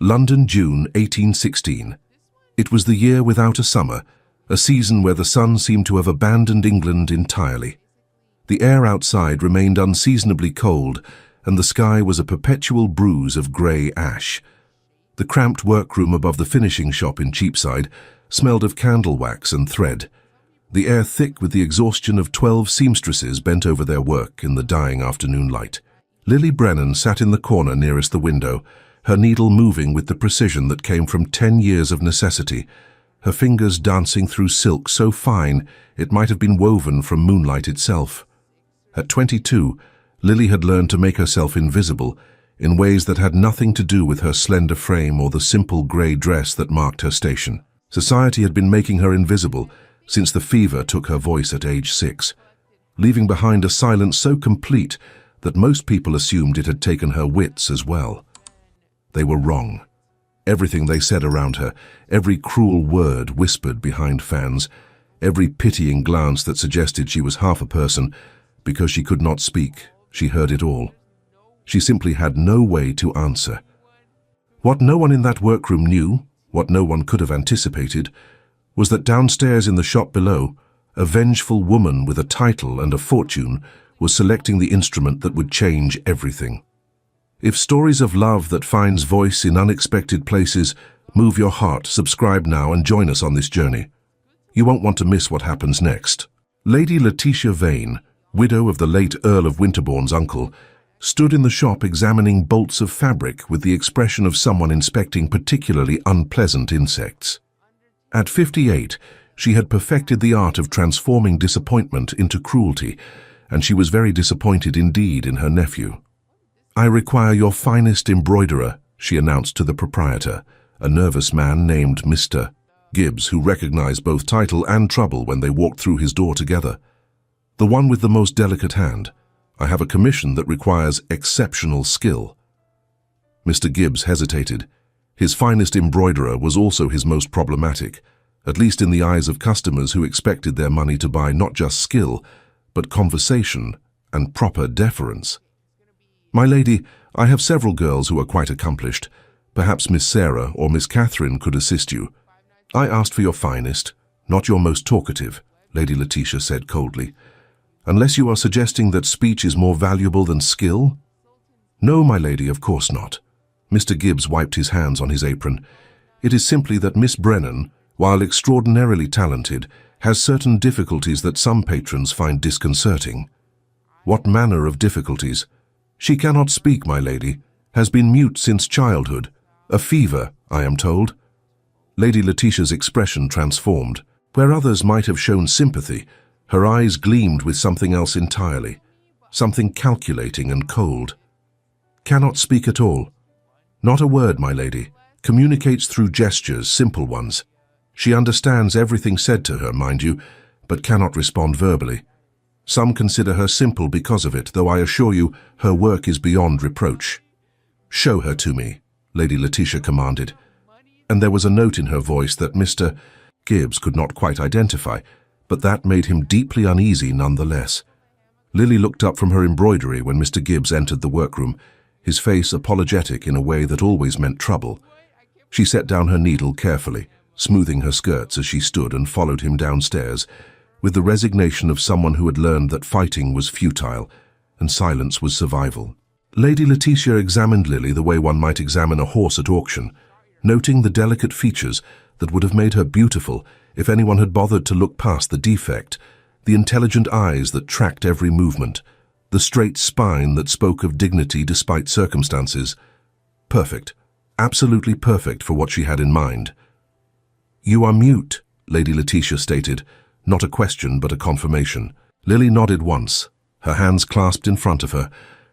London, June 1816. It was the year without a summer, a season where the sun seemed to have abandoned England entirely. The air outside remained unseasonably cold, and the sky was a perpetual bruise of grey ash. The cramped workroom above the finishing shop in Cheapside smelled of candle wax and thread, the air thick with the exhaustion of 12 seamstresses bent over their work in the dying afternoon light. Lily Brennan sat in the corner nearest the window, her needle moving with the precision that came from 10 years of necessity, her fingers dancing through silk so fine it might have been woven from moonlight itself. At 22, Lily had learned to make herself invisible in ways that had nothing to do with her slender frame or the simple grey dress that marked her station. Society had been making her invisible since the fever took her voice at age 6, leaving behind a silence so complete that most people assumed it had taken her wits as well. They were wrong. Everything they said around her, every cruel word whispered behind fans, every pitying glance that suggested she was half a person, because she could not speak, she heard it all. She simply had no way to answer. What no one in that workroom knew, what no one could have anticipated, was that downstairs in the shop below, a vengeful woman with a title and a fortune was selecting the instrument that would change everything. If stories of love that finds voice in unexpected places move your heart, subscribe now and join us on this journey. You won't want to miss what happens next. Lady Letitia Vane, widow of the late Earl of Winterbourne's uncle, stood in the shop examining bolts of fabric with the expression of someone inspecting particularly unpleasant insects. At 58, she had perfected the art of transforming disappointment into cruelty, and she was very disappointed indeed in her nephew. "I require your finest embroiderer," she announced to the proprietor, a nervous man named Mr. Gibbs, who recognized both title and trouble when they walked through his door together. "The one with the most delicate hand. I have a commission that requires exceptional skill." Mr. Gibbs hesitated. His finest embroiderer was also his most problematic, at least in the eyes of customers who expected their money to buy not just skill, but conversation and proper deference. "My lady, I have several girls who are quite accomplished. Perhaps Miss Sarah or Miss Catherine could assist you." "I asked for your finest, not your most talkative," Lady Letitia said coldly. "Unless you are suggesting that speech is more valuable than skill?" "No, my lady, of course not." Mr. Gibbs wiped his hands on his apron. "It is simply that Miss Brennan, while extraordinarily talented, has certain difficulties that some patrons find disconcerting." "What manner of difficulties?" "She cannot speak, my lady, has been mute since childhood. A fever, I am told." Lady Letitia's expression transformed. Where others might have shown sympathy, her eyes gleamed with something else entirely, something calculating and cold. "Cannot speak at all?" "Not a word, my lady. Communicates through gestures, simple ones. She understands everything said to her, mind you, but cannot respond verbally. Some consider her simple because of it, though I assure you her work is beyond reproach." "Show her to me," Lady Letitia commanded, and there was a note in her voice that Mr. Gibbs could not quite identify, but that made him deeply uneasy nonetheless. Lily looked up from her embroidery when Mr. Gibbs entered the workroom, his face apologetic in a way that always meant trouble. She set down her needle carefully, smoothing her skirts as she stood and followed him downstairs, with the resignation of someone who had learned that fighting was futile and silence was survival. Lady Letitia examined Lily the way one might examine a horse at auction, noting the delicate features that would have made her beautiful if anyone had bothered to look past the defect, the intelligent eyes that tracked every movement, the straight spine that spoke of dignity despite circumstances. Perfect, absolutely perfect for what she had in mind. "You are mute," Lady Letitia stated, not a question but a confirmation. Lily nodded once, her hands clasped in front of her,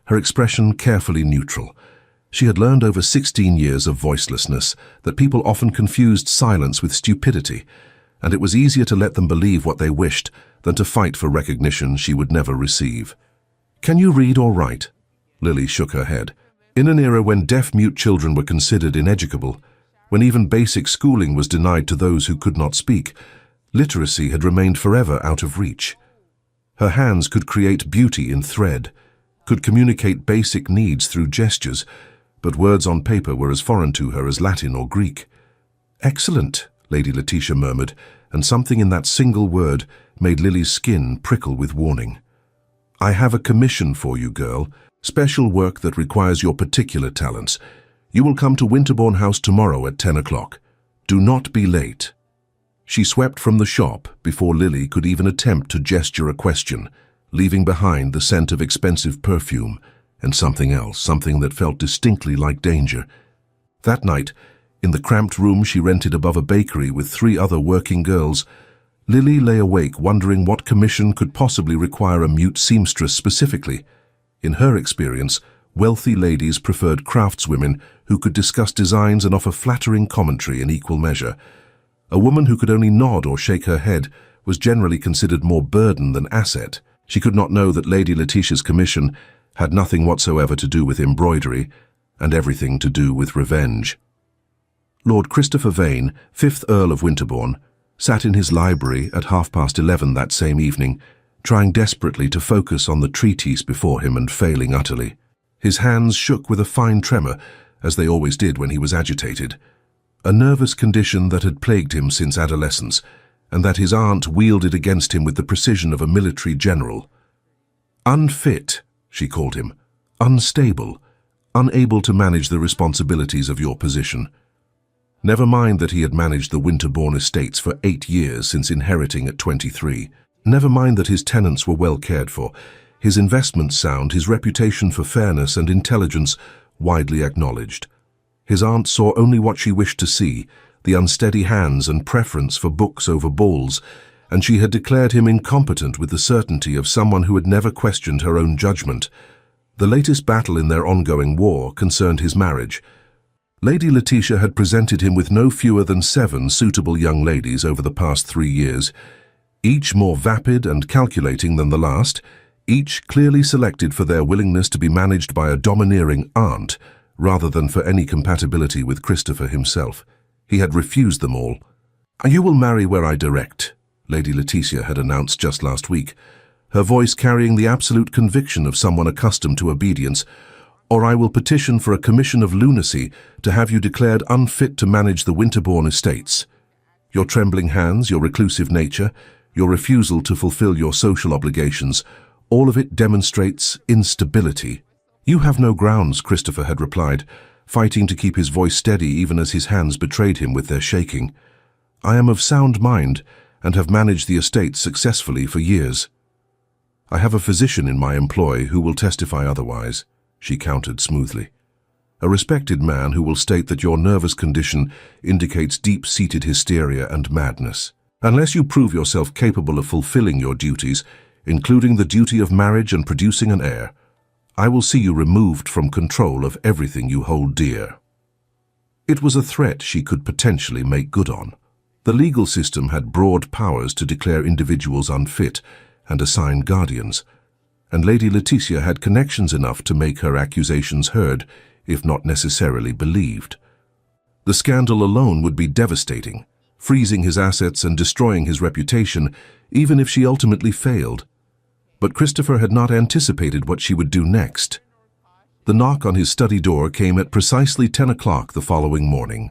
her expression carefully neutral. She had learned over 16 years of voicelessness that people often confused silence with stupidity, and it was easier to let them believe what they wished than to fight for recognition she would never receive. "Can you read or write?" Lily shook her head. In an era when deaf-mute children were considered ineducable, when even basic schooling was denied to those who could not speak, literacy had remained forever out of reach. Her hands could create beauty in thread, could communicate basic needs through gestures, but words on paper were as foreign to her as Latin or Greek. "Excellent," Lady Letitia murmured, and something in that single word made Lily's skin prickle with warning. "I have a commission for you, girl, special work that requires your particular talents. You will come to Winterbourne House tomorrow at 10 o'clock. Do not be late." She swept from the shop before Lily could even attempt to gesture a question, leaving behind the scent of expensive perfume and something else, something that felt distinctly like danger. That night, in the cramped room she rented above a bakery with 3 other working girls, Lily lay awake wondering what commission could possibly require a mute seamstress specifically. In her experience, wealthy ladies preferred craftswomen who could discuss designs and offer flattering commentary in equal measure. A woman who could only nod or shake her head was generally considered more burden than asset. She could not know that Lady Letitia's commission had nothing whatsoever to do with embroidery and everything to do with revenge. Lord Christopher Vane, 5th Earl of Winterbourne, sat in his library at 11:30 that same evening, trying desperately to focus on the treatise before him and failing utterly. His hands shook with a fine tremor, as they always did when he was agitated, a nervous condition that had plagued him since adolescence, and that his aunt wielded against him with the precision of a military general. "Unfit," she called him, "unstable, unable to manage the responsibilities of your position." Never mind that he had managed the Winterbourne estates for 8 years since inheriting at 23. Never mind that his tenants were well cared for, his investments sound, his reputation for fairness and intelligence widely acknowledged. His aunt saw only what she wished to see, the unsteady hands and preference for books over balls, and she had declared him incompetent with the certainty of someone who had never questioned her own judgment. The latest battle in their ongoing war concerned his marriage. Lady Letitia had presented him with no fewer than 7 suitable young ladies over the past 3 years, each more vapid and calculating than the last, each clearly selected for their willingness to be managed by a domineering aunt, rather than for any compatibility with Christopher himself. He had refused them all. "You will marry where I direct," Lady Letitia had announced just last week, her voice carrying the absolute conviction of someone accustomed to obedience, "or I will petition for a commission of lunacy to have you declared unfit to manage the Winterbourne estates. Your trembling hands, your reclusive nature, your refusal to fulfill your social obligations, all of it demonstrates instability." "You have no grounds," Christopher had replied, fighting to keep his voice steady even as his hands betrayed him with their shaking. "I am of sound mind and have managed the estates successfully for years." "I have a physician in my employ who will testify otherwise," she countered smoothly. "A respected man who will state that your nervous condition indicates deep-seated hysteria and madness. Unless you prove yourself capable of fulfilling your duties, including the duty of marriage and producing an heir, I will see you removed from control of everything you hold dear." It was a threat she could potentially make good on. The legal system had broad powers to declare individuals unfit and assign guardians, and Lady Letitia had connections enough to make her accusations heard, if not necessarily believed. The scandal alone would be devastating, freezing his assets and destroying his reputation, even if she ultimately failed. But Christopher had not anticipated what she would do next. The knock on his study door came at precisely 10 o'clock the following morning.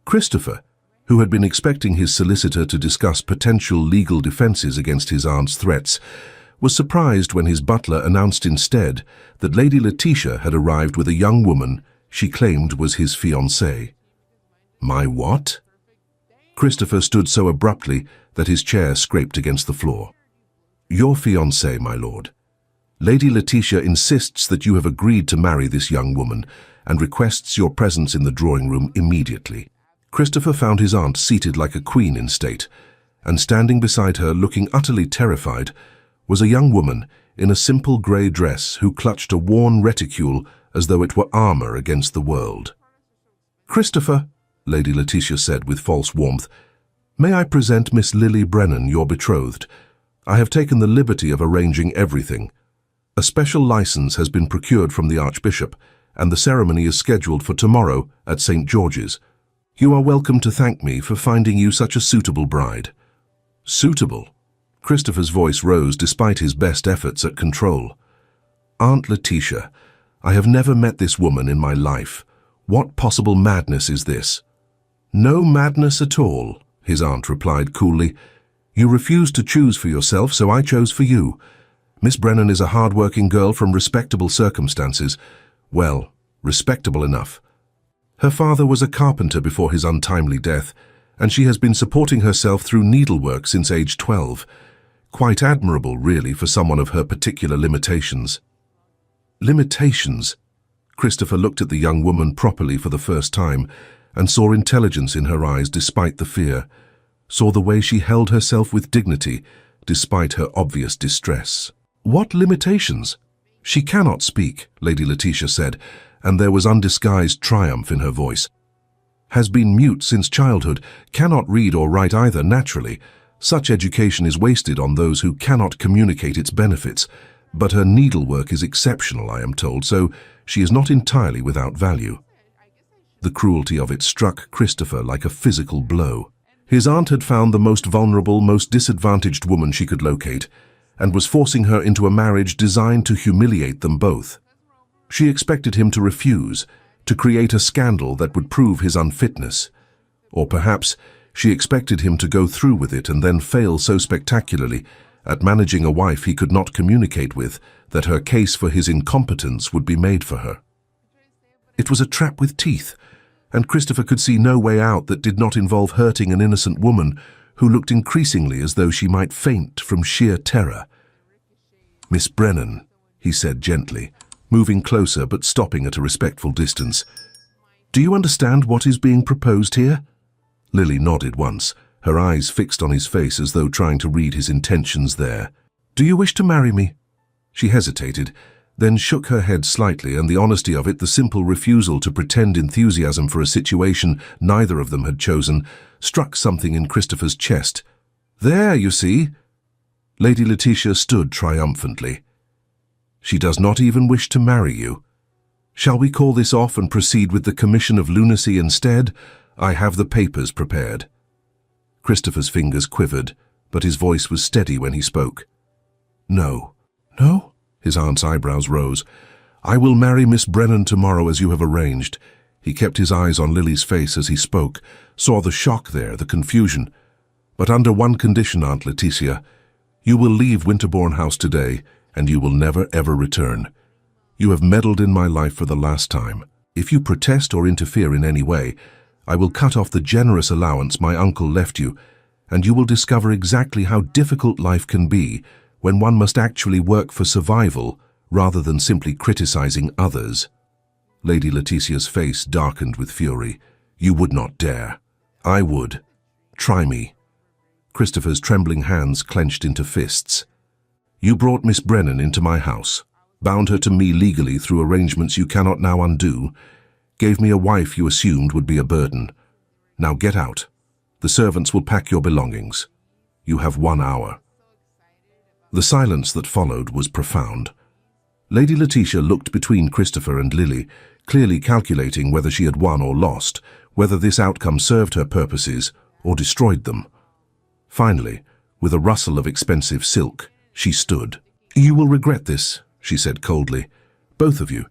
Christopher, who had been expecting his solicitor to discuss potential legal defenses against his aunt's threats, was surprised when his butler announced instead that Lady Letitia had arrived with a young woman she claimed was his fiancée. "My what?" Christopher stood so abruptly that his chair scraped against the floor. "Your fiancée, my lord. Lady Letitia insists that you have agreed to marry this young woman and requests your presence in the drawing room immediately." Christopher found his aunt seated like a queen in state, and standing beside her, looking utterly terrified, was a young woman in a simple grey dress who clutched a worn reticule as though it were armor against the world. "Christopher," Lady Letitia said with false warmth, "may I present Miss Lily Brennan, your betrothed? I have taken the liberty of arranging everything. A special license has been procured from the Archbishop, and the ceremony is scheduled for tomorrow at St. George's. You are welcome to thank me for finding you such a suitable bride." "Suitable?" Christopher's voice rose despite his best efforts at control. "Aunt Letitia, I have never met this woman in my life. What possible madness is this?" "No madness at all," his aunt replied coolly. "You refused to choose for yourself, so I chose for you. Miss Brennan is a hard-working girl from respectable circumstances. Well, respectable enough. Her father was a carpenter before his untimely death, and she has been supporting herself through needlework since age 12. Quite admirable, really, for someone of her particular limitations." Limitations? Christopher looked at the young woman properly for the first time and saw intelligence in her eyes despite the fear, saw the way she held herself with dignity despite her obvious distress. "What limitations?" "She cannot speak," Lady Letitia said, and there was undisguised triumph in her voice. "Has been mute since childhood, cannot read or write either naturally. Such education is wasted on those who cannot communicate its benefits. But her needlework is exceptional, I am told, so she is not entirely without value." The cruelty of it struck Christopher like a physical blow. His aunt had found the most vulnerable, most disadvantaged woman she could locate, and was forcing her into a marriage designed to humiliate them both. She expected him to refuse, to create a scandal that would prove his unfitness. Or perhaps she expected him to go through with it and then fail so spectacularly at managing a wife he could not communicate with that her case for his incompetence would be made for her. It was a trap with teeth, and Christopher could see no way out that did not involve hurting an innocent woman who looked increasingly as though she might faint from sheer terror. "Miss Brennan," he said gently, moving closer but stopping at a respectful distance. "Do you understand what is being proposed here?" Lily nodded once, her eyes fixed on his face as though trying to read his intentions there. "Do you wish to marry me?" She hesitated, then shook her head slightly, and the honesty of it, the simple refusal to pretend enthusiasm for a situation neither of them had chosen, struck something in Christopher's chest. "There, you see." Lady Letitia stood triumphantly. "She does not even wish to marry you. Shall we call this off and proceed with the commission of lunacy instead? I have the papers prepared." Christopher's fingers quivered, but his voice was steady when he spoke. "No." "No?" His aunt's eyebrows rose. "I will marry Miss Brennan tomorrow as you have arranged." He kept his eyes on Lily's face as he spoke, saw the shock there, the confusion. "But under one condition, Aunt Letitia. You will leave Winterbourne House today, and you will never ever return. You have meddled in my life for the last time. If you protest or interfere in any way, I will cut off the generous allowance my uncle left you, and you will discover exactly how difficult life can be when one must actually work for survival rather than simply criticizing others." Lady Letitia's face darkened with fury. "You would not dare." "I would. Try me." Christopher's trembling hands clenched into fists. "You brought Miss Brennan into my house, bound her to me legally through arrangements you cannot now undo, gave me a wife you assumed would be a burden. Now get out. The servants will pack your belongings. You have 1 hour." The silence that followed was profound. Lady Letitia looked between Christopher and Lily, clearly calculating whether she had won or lost, whether this outcome served her purposes or destroyed them. Finally, with a rustle of expensive silk, she stood. "You will regret this," she said coldly. "Both of you.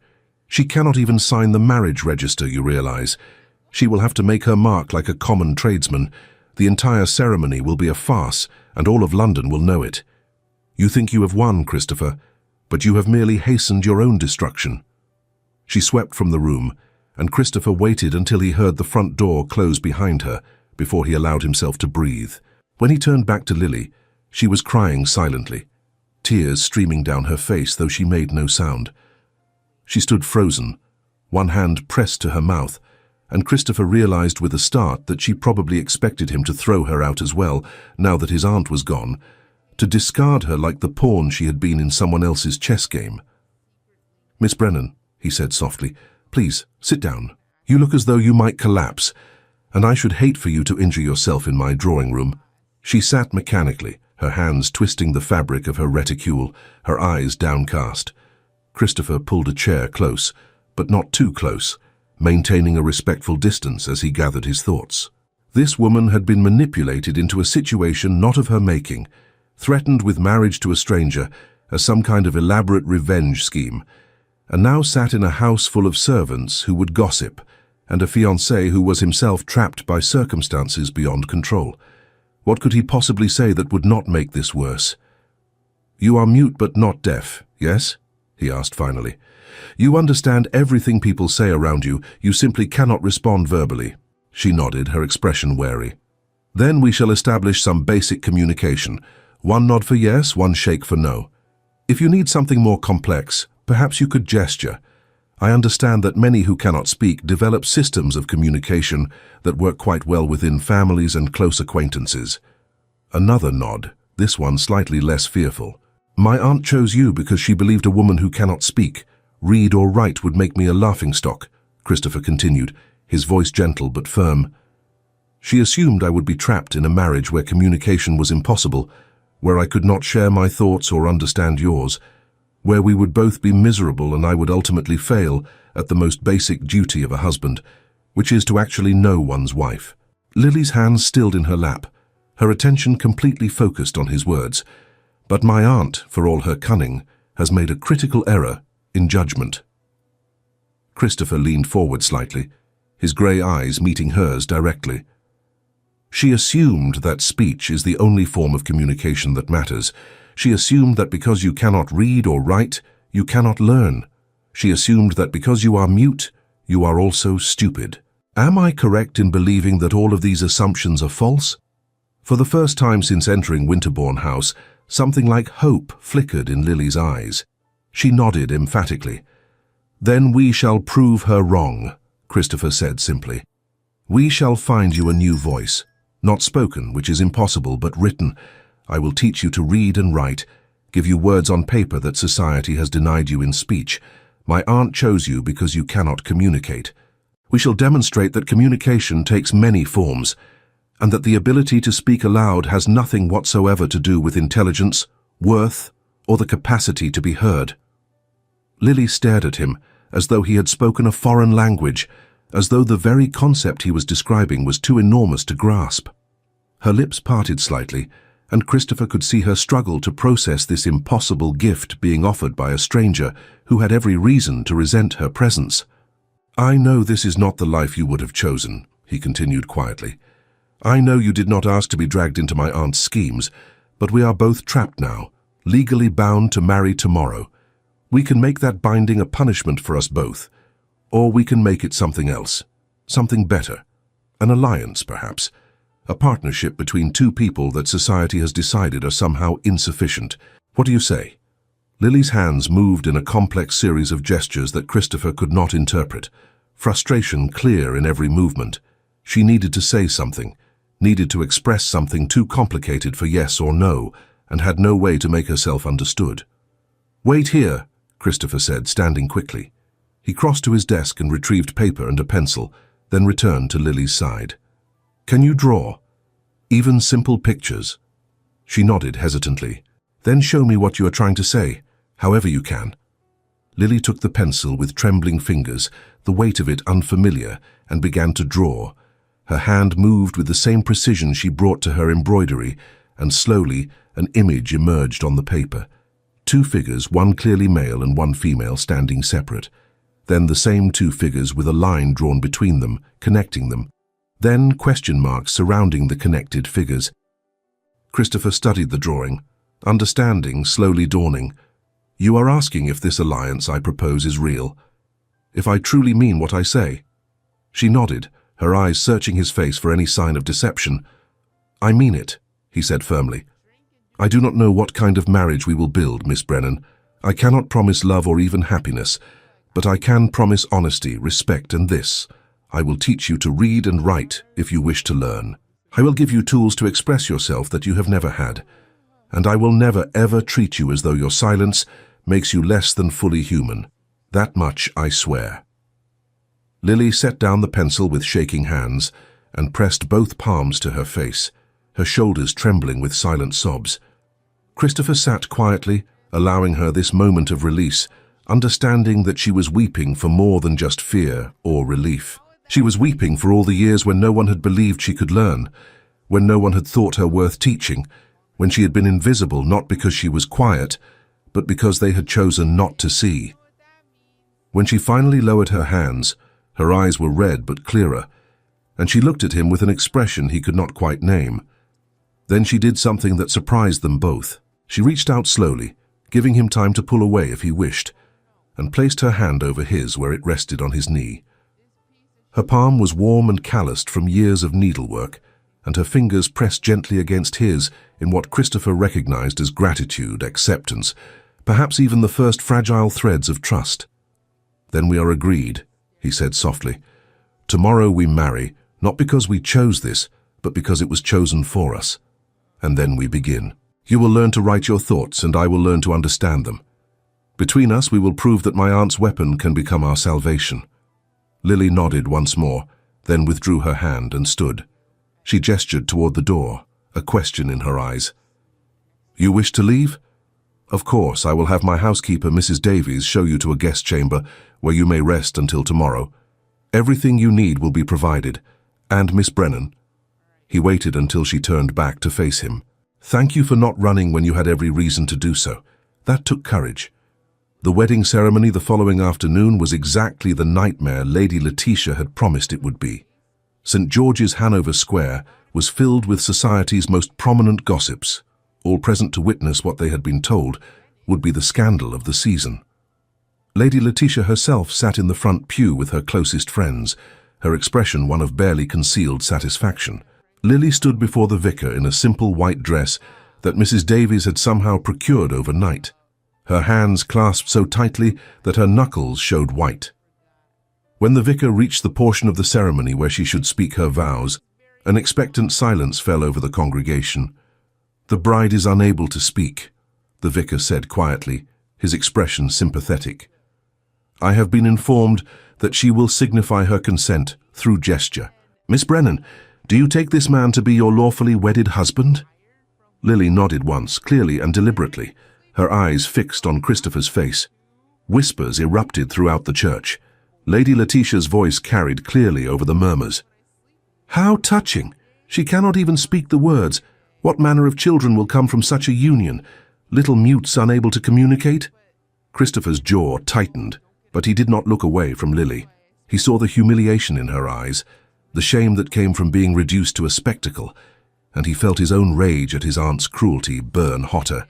She cannot even sign the marriage register, you realize. She will have to make her mark like a common tradesman. The entire ceremony will be a farce, and all of London will know it. You think you have won, Christopher, but you have merely hastened your own destruction." She swept from the room, and Christopher waited until he heard the front door close behind her before he allowed himself to breathe. When he turned back to Lily, she was crying silently, tears streaming down her face, though she made no sound. She stood frozen, one hand pressed to her mouth, and Christopher realized with a start that she probably expected him to throw her out as well, now that his aunt was gone, to discard her like the pawn she had been in someone else's chess game. "Miss Brennan," he said softly, "please, sit down. You look as though you might collapse, and I should hate for you to injure yourself in my drawing room." She sat mechanically, her hands twisting the fabric of her reticule, her eyes downcast. Christopher pulled a chair close, but not too close, maintaining a respectful distance as he gathered his thoughts. This woman had been manipulated into a situation not of her making, threatened with marriage to a stranger as some kind of elaborate revenge scheme, and now sat in a house full of servants who would gossip, and a fiancé who was himself trapped by circumstances beyond control. What could he possibly say that would not make this worse? "You are mute but not deaf, yes?" he asked finally. "You understand everything people say around you, you simply cannot respond verbally." She nodded, her expression wary. "Then we shall establish some basic communication. One nod for yes, one shake for no. If you need something more complex, perhaps you could gesture. I understand that many who cannot speak develop systems of communication that work quite well within families and close acquaintances." Another nod, this one slightly less fearful. "My aunt chose you because she believed a woman who cannot speak, read or write would make me a laughingstock," Christopher continued, his voice gentle but firm. "She assumed I would be trapped in a marriage where communication was impossible, where I could not share my thoughts or understand yours, where we would both be miserable and I would ultimately fail at the most basic duty of a husband, which is to actually know one's wife." Lily's hands stilled in her lap, her attention completely focused on his words. "But my aunt, for all her cunning, has made a critical error in judgment." Christopher leaned forward slightly, his grey eyes meeting hers directly. "She assumed that speech is the only form of communication that matters. She assumed that because you cannot read or write, you cannot learn. She assumed that because you are mute, you are also stupid. Am I correct in believing that all of these assumptions are false?" For the first time since entering Winterbourne House, something like hope flickered in Lily's eyes. She nodded emphatically. "Then we shall prove her wrong," Christopher said simply. "We shall find you a new voice. Not spoken, which is impossible, but written. I will teach you to read and write, give you words on paper that society has denied you in speech. My aunt chose you because you cannot communicate. We shall demonstrate that communication takes many forms, and that the ability to speak aloud has nothing whatsoever to do with intelligence, worth, or the capacity to be heard." Lily stared at him, as though he had spoken a foreign language, as though the very concept he was describing was too enormous to grasp. Her lips parted slightly, and Christopher could see her struggle to process this impossible gift being offered by a stranger who had every reason to resent her presence. "I know this is not the life you would have chosen," he continued quietly. "I know you did not ask to be dragged into my aunt's schemes, but we are both trapped now, legally bound to marry tomorrow. We can make that binding a punishment for us both, or we can make it something else, something better. An alliance, perhaps. A partnership between two people that society has decided are somehow insufficient. What do you say?" Lily's hands moved in a complex series of gestures that Christopher could not interpret, frustration clear in every movement. She needed to say something, needed to express something too complicated for yes or no, and had no way to make herself understood. "Wait here," Christopher said, standing quickly. He crossed to his desk and retrieved paper and a pencil, then returned to Lily's side. "Can you draw? Even simple pictures?" She nodded hesitantly. "Then show me what you are trying to say, however you can." Lily took the pencil with trembling fingers, the weight of it unfamiliar, and began to draw. Her hand moved with the same precision she brought to her embroidery, and slowly an image emerged on the paper. Two figures, one clearly male and one female, standing separate. Then the same two figures with a line drawn between them, connecting them. Then question marks surrounding the connected figures. Christopher studied the drawing, understanding slowly dawning. "You are asking if this alliance I propose is real, if I truly mean what I say?" She nodded, her eyes searching his face for any sign of deception. "I mean it," he said firmly. "I do not know what kind of marriage we will build, Miss Brennan. I cannot promise love or even happiness, but I can promise honesty, respect, and this. I will teach you to read and write if you wish to learn. I will give you tools to express yourself that you have never had, and I will never ever treat you as though your silence makes you less than fully human. That much I swear." Lily set down the pencil with shaking hands and pressed both palms to her face, her shoulders trembling with silent sobs. Christopher sat quietly, allowing her this moment of release, understanding that she was weeping for more than just fear or relief. She was weeping for all the years when no one had believed she could learn, when no one had thought her worth teaching, when she had been invisible not because she was quiet, but because they had chosen not to see. When she finally lowered her hands, her eyes were red but clearer, and she looked at him with an expression he could not quite name. Then she did something that surprised them both. She reached out slowly, giving him time to pull away if he wished, and placed her hand over his where it rested on his knee. Her palm was warm and calloused from years of needlework, and her fingers pressed gently against his in what Christopher recognized as gratitude, acceptance, perhaps even the first fragile threads of trust. "Then we are agreed," he said softly. "Tomorrow we marry, not because we chose this, but because it was chosen for us. And then we begin. You will learn to write your thoughts, and I will learn to understand them. Between us, we will prove that my aunt's weapon can become our salvation." Lily nodded once more, then withdrew her hand and stood. She gestured toward the door, a question in her eyes. "You wish to leave? Of course, I will have my housekeeper, Mrs. Davies, show you to a guest chamber where you may rest until tomorrow. Everything you need will be provided. And Miss Brennan." He waited until she turned back to face him. "Thank you for not running when you had every reason to do so. That took courage." The wedding ceremony the following afternoon was exactly the nightmare Lady Letitia had promised it would be. St. George's, Hanover Square, was filled with society's most prominent gossips. All present to witness what they had been told would be the scandal of the season. Lady Letitia herself sat in the front pew with her closest friends, her expression one of barely concealed satisfaction. Lily stood before the vicar in a simple white dress that Mrs. Davies had somehow procured overnight, her hands clasped so tightly that her knuckles showed white. When the vicar reached the portion of the ceremony where she should speak her vows, an expectant silence fell over the congregation. "The bride is unable to speak," the vicar said quietly, his expression sympathetic. "I have been informed that she will signify her consent through gesture. Miss Brennan, do you take this man to be your lawfully wedded husband?" Lily nodded once, clearly and deliberately, her eyes fixed on Christopher's face. Whispers erupted throughout the church. Lady Letitia's voice carried clearly over the murmurs. "How touching! She cannot even speak the words. What manner of children will come from such a union? Little mutes unable to communicate?" Christopher's jaw tightened, but he did not look away from Lily. He saw the humiliation in her eyes, the shame that came from being reduced to a spectacle, and he felt his own rage at his aunt's cruelty burn hotter.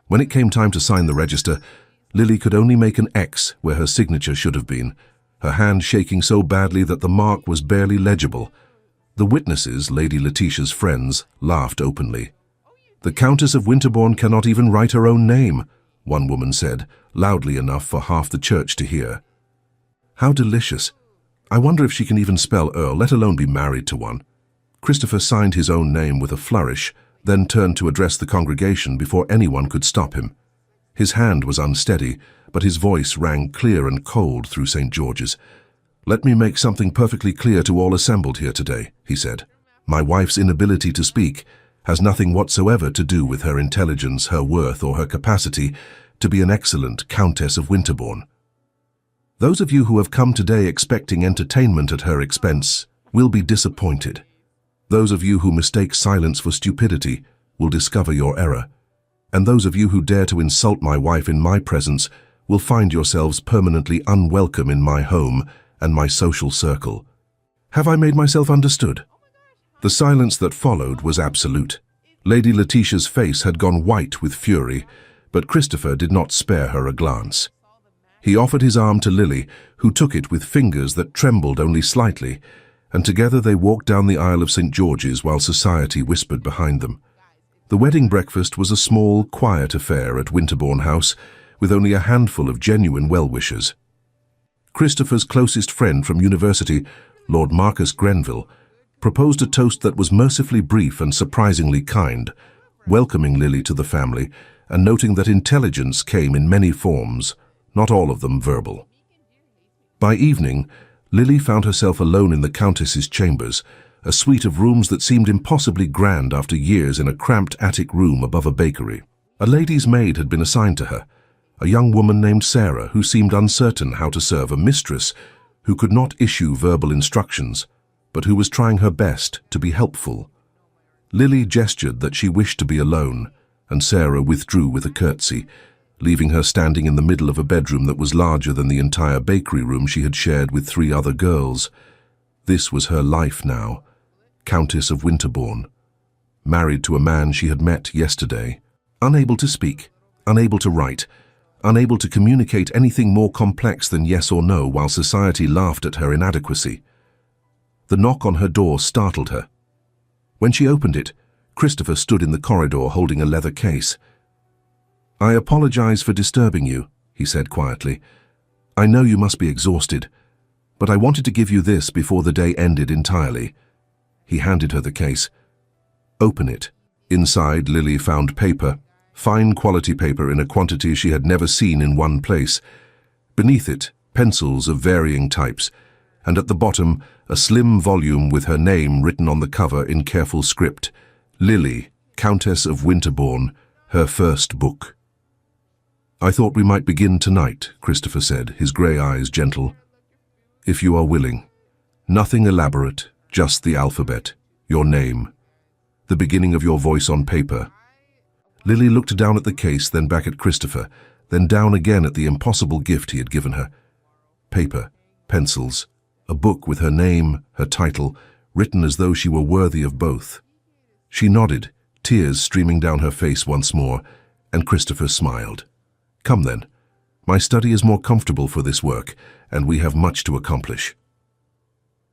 When it came time to sign the register, Lily could only make an X where her signature should have been, her hand shaking so badly that the mark was barely legible. The witnesses, Lady Letitia's friends, laughed openly. "The Countess of Winterbourne cannot even write her own name," one woman said, loudly enough for half the church to hear. "How delicious. I wonder if she can even spell Earl, let alone be married to one." Christopher signed his own name with a flourish, then turned to address the congregation before anyone could stop him. His hand was unsteady, but his voice rang clear and cold through St. George's. "Let me make something perfectly clear to all assembled here today," he said. "My wife's inability to speak has nothing whatsoever to do with her intelligence, her worth, or her capacity to be an excellent Countess of Winterbourne. Those of you who have come today expecting entertainment at her expense will be disappointed. Those of you who mistake silence for stupidity will discover your error. And those of you who dare to insult my wife in my presence will find yourselves permanently unwelcome in my home and my social circle. Have I made myself understood?" The silence that followed was absolute. Lady Letitia's face had gone white with fury, but Christopher did not spare her a glance. He offered his arm to Lily, who took it with fingers that trembled only slightly, and together they walked down the aisle of St. George's while society whispered behind them. The wedding breakfast was a small, quiet affair at Winterbourne House, with only a handful of genuine well-wishers. Christopher's closest friend from university, Lord Marcus Grenville, proposed a toast that was mercifully brief and surprisingly kind, welcoming Lily to the family and noting that intelligence came in many forms, not all of them verbal. By evening, Lily found herself alone in the Countess's chambers, a suite of rooms that seemed impossibly grand after years in a cramped attic room above a bakery. A lady's maid had been assigned to her, a young woman named Sarah who seemed uncertain how to serve a mistress who could not issue verbal instructions, but who was trying her best to be helpful. Lily gestured that she wished to be alone, and Sarah withdrew with a curtsy, leaving her standing in the middle of a bedroom that was larger than the entire bakery room she had shared with 3 other girls. This was her life now, Countess of Winterbourne, married to a man she had met yesterday, unable to speak, unable to write, unable to communicate anything more complex than yes or no while society laughed at her inadequacy. The knock on her door startled her. When she opened it, Christopher stood in the corridor holding a leather case. "I apologize for disturbing you," he said quietly. "I know you must be exhausted, but I wanted to give you this before the day ended entirely." He handed her the case. "Open it." Inside, Lily found paper, fine quality paper in a quantity she had never seen in one place. Beneath it, pencils of varying types, and at the bottom, a slim volume with her name written on the cover in careful script. Lily, Countess of Winterbourne, her first book. "I thought we might begin tonight," Christopher said, his grey eyes gentle. "If you are willing. Nothing elaborate, just the alphabet, your name, the beginning of your voice on paper." Lily looked down at the case, then back at Christopher, then down again at the impossible gift he had given her. Paper, pencils, a book with her name, her title, written as though she were worthy of both. She nodded, tears streaming down her face once more, and Christopher smiled. "Come then. My study is more comfortable for this work, and we have much to accomplish."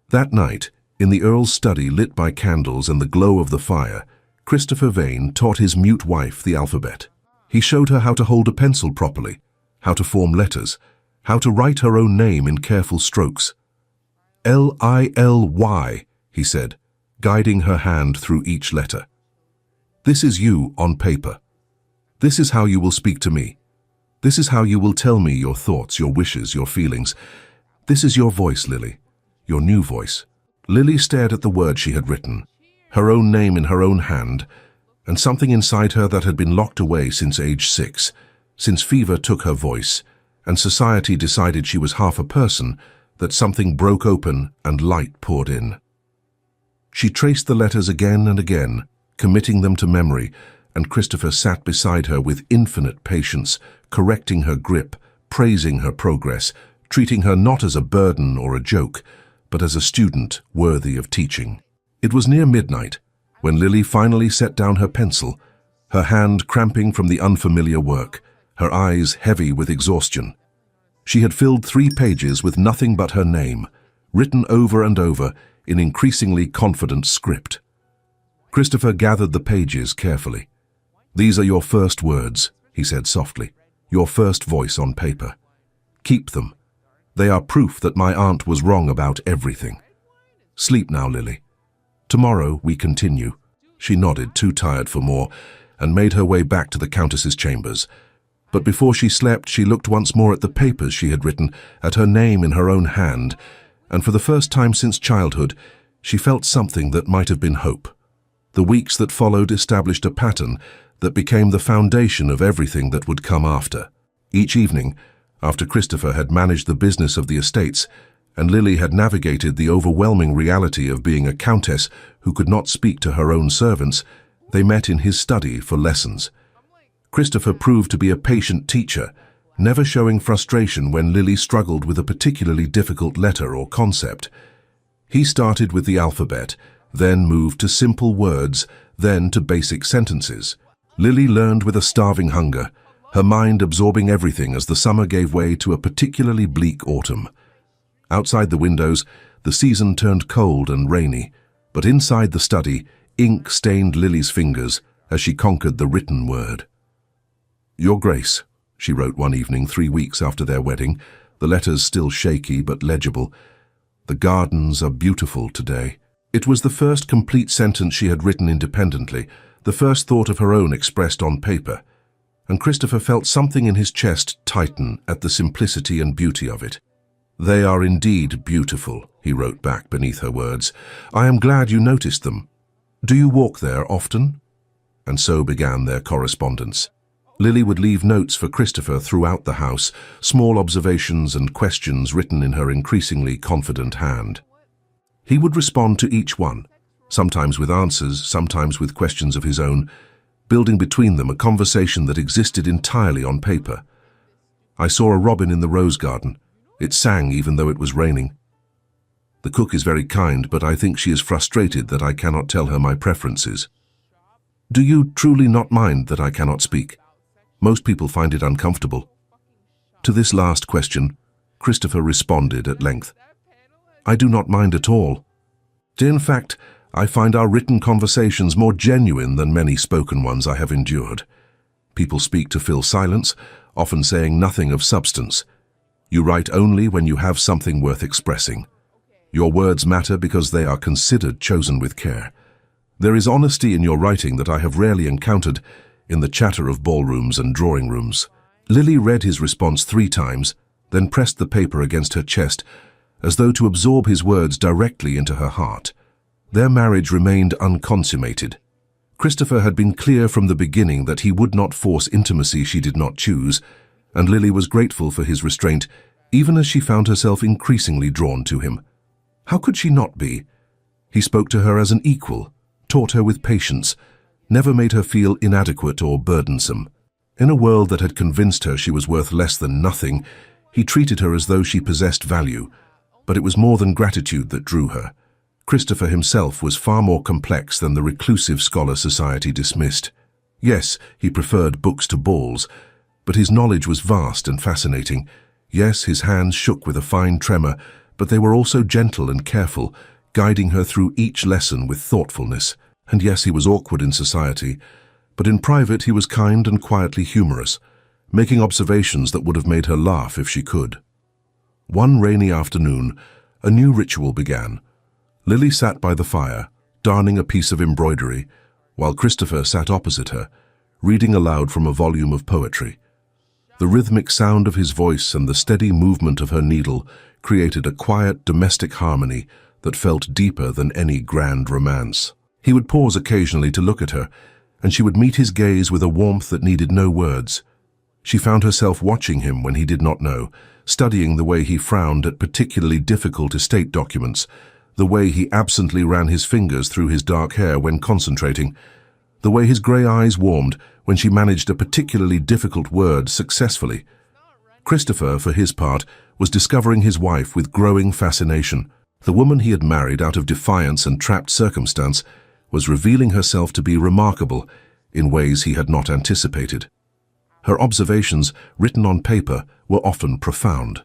That night, in the Earl's study lit by candles and the glow of the fire, Christopher Vane taught his mute wife the alphabet. He showed her how to hold a pencil properly, how to form letters, how to write her own name in careful strokes. "Lily," he said, guiding her hand through each letter. "This is you on paper. This is how you will speak to me. This is how you will tell me your thoughts, your wishes, your feelings. This is your voice, Lily, your new voice." Lily stared at the word she had written, her own name in her own hand, and something inside her that had been locked away since age 6, since fever took her voice, and society decided she was half a person, that something broke open and light poured in. She traced the letters again and again, committing them to memory, and Christopher sat beside her with infinite patience, correcting her grip, praising her progress, treating her not as a burden or a joke, but as a student worthy of teaching. It was near midnight when Lily finally set down her pencil, her hand cramping from the unfamiliar work, her eyes heavy with exhaustion. She had filled 3 pages with nothing but her name, written over and over in increasingly confident script. Christopher gathered the pages carefully. "These are your first words," he said softly, "your first voice on paper. Keep them. They are proof that my aunt was wrong about everything. Sleep now, Lily. Tomorrow we continue." She nodded, too tired for more, and made her way back to the Countess's chambers. But before she slept, she looked once more at the papers she had written, at her name in her own hand, and for the first time since childhood, she felt something that might have been hope. The weeks that followed established a pattern that became the foundation of everything that would come after. Each evening, after Christopher had managed the business of the estates, and Lily had navigated the overwhelming reality of being a countess who could not speak to her own servants, they met in his study for lessons. Christopher proved to be a patient teacher, never showing frustration when Lily struggled with a particularly difficult letter or concept. He started with the alphabet, then moved to simple words, then to basic sentences. Lily learned with a starving hunger, her mind absorbing everything as the summer gave way to a particularly bleak autumn. Outside the windows, the season turned cold and rainy, but inside the study, ink stained Lily's fingers as she conquered the written word. "Your Grace," she wrote one evening 3 weeks after their wedding, the letters still shaky but legible, "the gardens are beautiful today." It was the first complete sentence she had written independently, the first thought of her own expressed on paper, and Christopher felt something in his chest tighten at the simplicity and beauty of it. "They are indeed beautiful," he wrote back beneath her words. "I am glad you noticed them. Do you walk there often?" And so began their correspondence. Lily would leave notes for Christopher throughout the house, small observations and questions written in her increasingly confident hand. He would respond to each one, sometimes with answers, sometimes with questions of his own, building between them a conversation that existed entirely on paper. I saw a robin in the rose garden. It sang even though it was raining. The cook is very kind, but I think she is frustrated that I cannot tell her my preferences. Do you truly not mind that I cannot speak? Most people find it uncomfortable. To this last question, Christopher responded at length. I do not mind at all. In fact, I find our written conversations more genuine than many spoken ones I have endured. People speak to fill silence, often saying nothing of substance. You write only when you have something worth expressing. Your words matter because they are considered chosen with care. There is honesty in your writing that I have rarely encountered in the chatter of ballrooms and drawing rooms. Lily read his response 3 times, then pressed the paper against her chest, as though to absorb his words directly into her heart. Their marriage remained unconsummated. Christopher had been clear from the beginning that he would not force intimacy she did not choose, and Lily was grateful for his restraint, even as she found herself increasingly drawn to him. How could she not be? He spoke to her as an equal, taught her with patience, never made her feel inadequate or burdensome. In a world that had convinced her she was worth less than nothing, he treated her as though she possessed value, but it was more than gratitude that drew her. Christopher himself was far more complex than the reclusive scholar society dismissed. Yes, he preferred books to balls, but his knowledge was vast and fascinating. Yes, his hands shook with a fine tremor, but they were also gentle and careful, guiding her through each lesson with thoughtfulness. And yes, he was awkward in society, but in private he was kind and quietly humorous, making observations that would have made her laugh if she could. One rainy afternoon, a new ritual began. Lily sat by the fire, darning a piece of embroidery, while Christopher sat opposite her, reading aloud from a volume of poetry. The rhythmic sound of his voice and the steady movement of her needle created a quiet domestic harmony that felt deeper than any grand romance. He would pause occasionally to look at her, and she would meet his gaze with a warmth that needed no words. She found herself watching him when he did not know, studying the way he frowned at particularly difficult estate documents, the way he absently ran his fingers through his dark hair when concentrating, the way his grey eyes warmed when she managed a particularly difficult word successfully. Christopher, for his part, was discovering his wife with growing fascination. The woman he had married out of defiance and trapped circumstance was revealing herself to be remarkable in ways he had not anticipated. Her observations, written on paper, were often profound.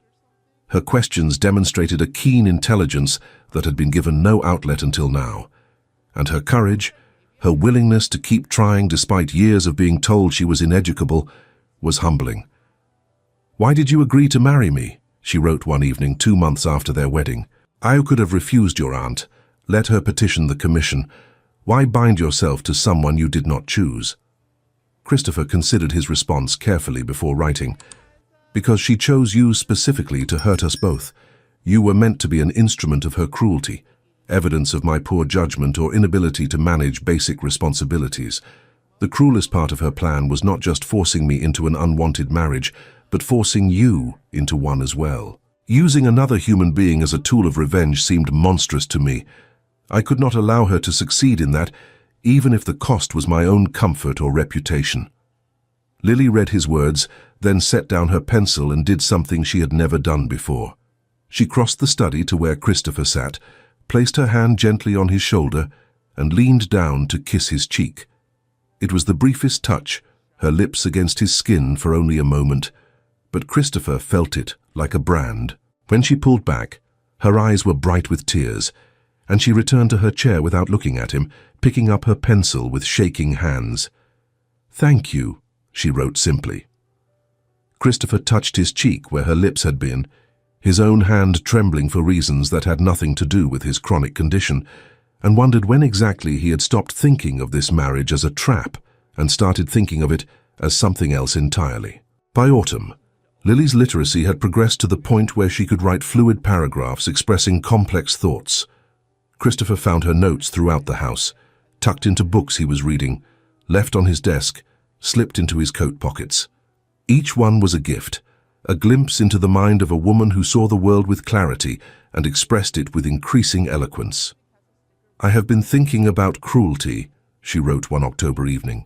Her questions demonstrated a keen intelligence that had been given no outlet until now. And her courage, her willingness to keep trying despite years of being told she was ineducable, was humbling. "Why did you agree to marry me?" she wrote one evening 2 months after their wedding. "I could have refused your aunt. Let her petition the commission. Why bind yourself to someone you did not choose?" Christopher considered his response carefully before writing. "Because she chose you specifically to hurt us both. You were meant to be an instrument of her cruelty, evidence of my poor judgment or inability to manage basic responsibilities. The cruelest part of her plan was not just forcing me into an unwanted marriage, but forcing you into one as well. Using another human being as a tool of revenge seemed monstrous to me. I could not allow her to succeed in that, even if the cost was my own comfort or reputation." Lily read his words, then set down her pencil and did something she had never done before. She crossed the study to where Christopher sat, placed her hand gently on his shoulder, and leaned down to kiss his cheek. It was the briefest touch, her lips against his skin for only a moment, but Christopher felt it like a brand. When she pulled back, her eyes were bright with tears, and she returned to her chair without looking at him, picking up her pencil with shaking hands. "Thank you," she wrote simply. Christopher touched his cheek where her lips had been, his own hand trembling for reasons that had nothing to do with his chronic condition, and wondered when exactly he had stopped thinking of this marriage as a trap and started thinking of it as something else entirely. By autumn, Lily's literacy had progressed to the point where she could write fluid paragraphs expressing complex thoughts. Christopher found her notes throughout the house, tucked into books he was reading, left on his desk, slipped into his coat pockets. Each one was a gift, a glimpse into the mind of a woman who saw the world with clarity and expressed it with increasing eloquence. "I have been thinking about cruelty," she wrote one October evening.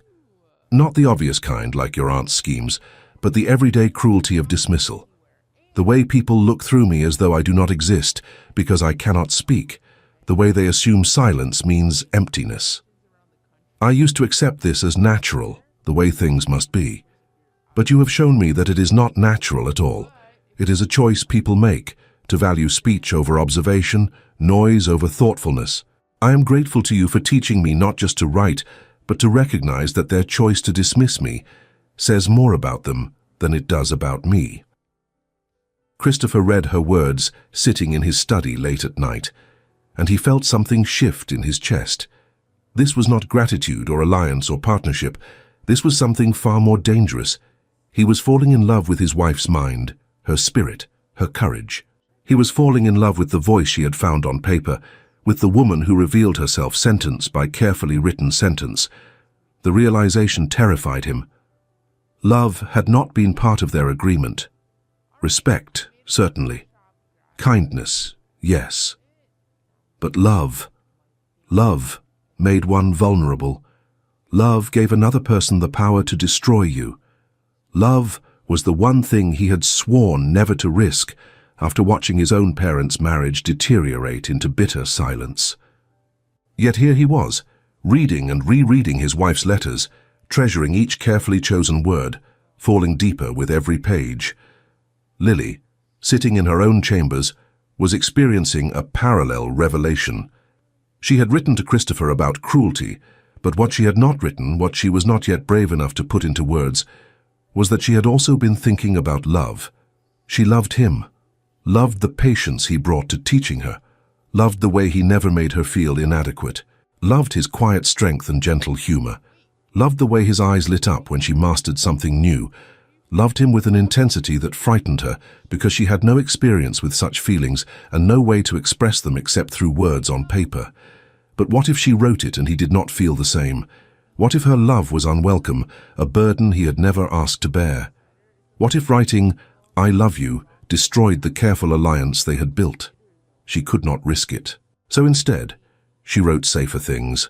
Not the obvious kind like your aunt's schemes, but the everyday cruelty of dismissal. The way people look through me as though I do not exist because I cannot speak. The way they assume silence means emptiness. I used to accept this as natural, the way things must be. But you have shown me that it is not natural at all. It is a choice people make, to value speech over observation, noise over thoughtfulness. I am grateful to you for teaching me not just to write, but to recognize that their choice to dismiss me says more about them than it does about me. Christopher read her words sitting in his study late at night, and he felt something shift in his chest. This was not gratitude or alliance or partnership. This was something far more dangerous. He was falling in love with his wife's mind, her spirit, her courage. He was falling in love with the voice she had found on paper, with the woman who revealed herself sentence by carefully written sentence. The realization terrified him. Love had not been part of their agreement. Respect, certainly. Kindness, yes. But love made one vulnerable. Love gave another person the power to destroy you. Love was the one thing he had sworn never to risk after watching his own parents' marriage deteriorate into bitter silence. Yet here he was, reading and rereading his wife's letters, treasuring each carefully chosen word, falling deeper with every page. Lily, sitting in her own chambers, was experiencing a parallel revelation. She had written to Christopher about cruelty, but what she had not written, what she was not yet brave enough to put into words, was that she had also been thinking about love. She loved him, loved the patience he brought to teaching her, loved the way he never made her feel inadequate, loved his quiet strength and gentle humor, loved the way his eyes lit up when she mastered something new, loved him with an intensity that frightened her because she had no experience with such feelings and no way to express them except through words on paper. But what if she wrote it and he did not feel the same? What if her love was unwelcome, a burden he had never asked to bear? What if writing, "I love you," destroyed the careful alliance they had built? She could not risk it. So instead, she wrote safer things.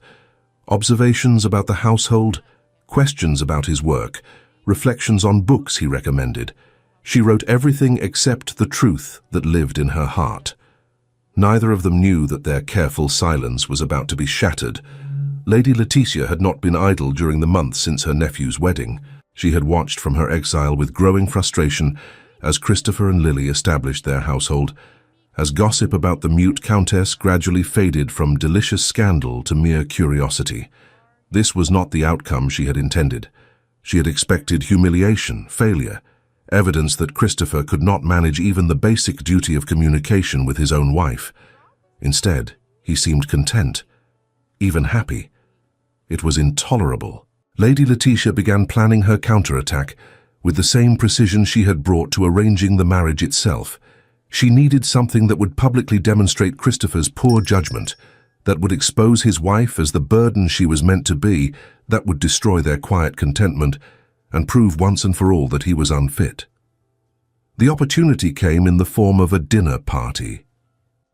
Observations about the household, questions about his work, reflections on books he recommended. She wrote everything except the truth that lived in her heart. Neither of them knew that their careful silence was about to be shattered. Lady Letitia had not been idle during the months since her nephew's wedding. She had watched from her exile with growing frustration as Christopher and Lily established their household, as gossip about the mute countess gradually faded from delicious scandal to mere curiosity. This was not the outcome she had intended. She had expected humiliation, failure, evidence that Christopher could not manage even the basic duty of communication with his own wife. Instead, he seemed content, even happy. It was intolerable. Lady Letitia began planning her counterattack with the same precision she had brought to arranging the marriage itself. She needed something that would publicly demonstrate Christopher's poor judgment, that would expose his wife as the burden she was meant to be, that would destroy their quiet contentment and prove once and for all that he was unfit. The opportunity came in the form of a dinner party.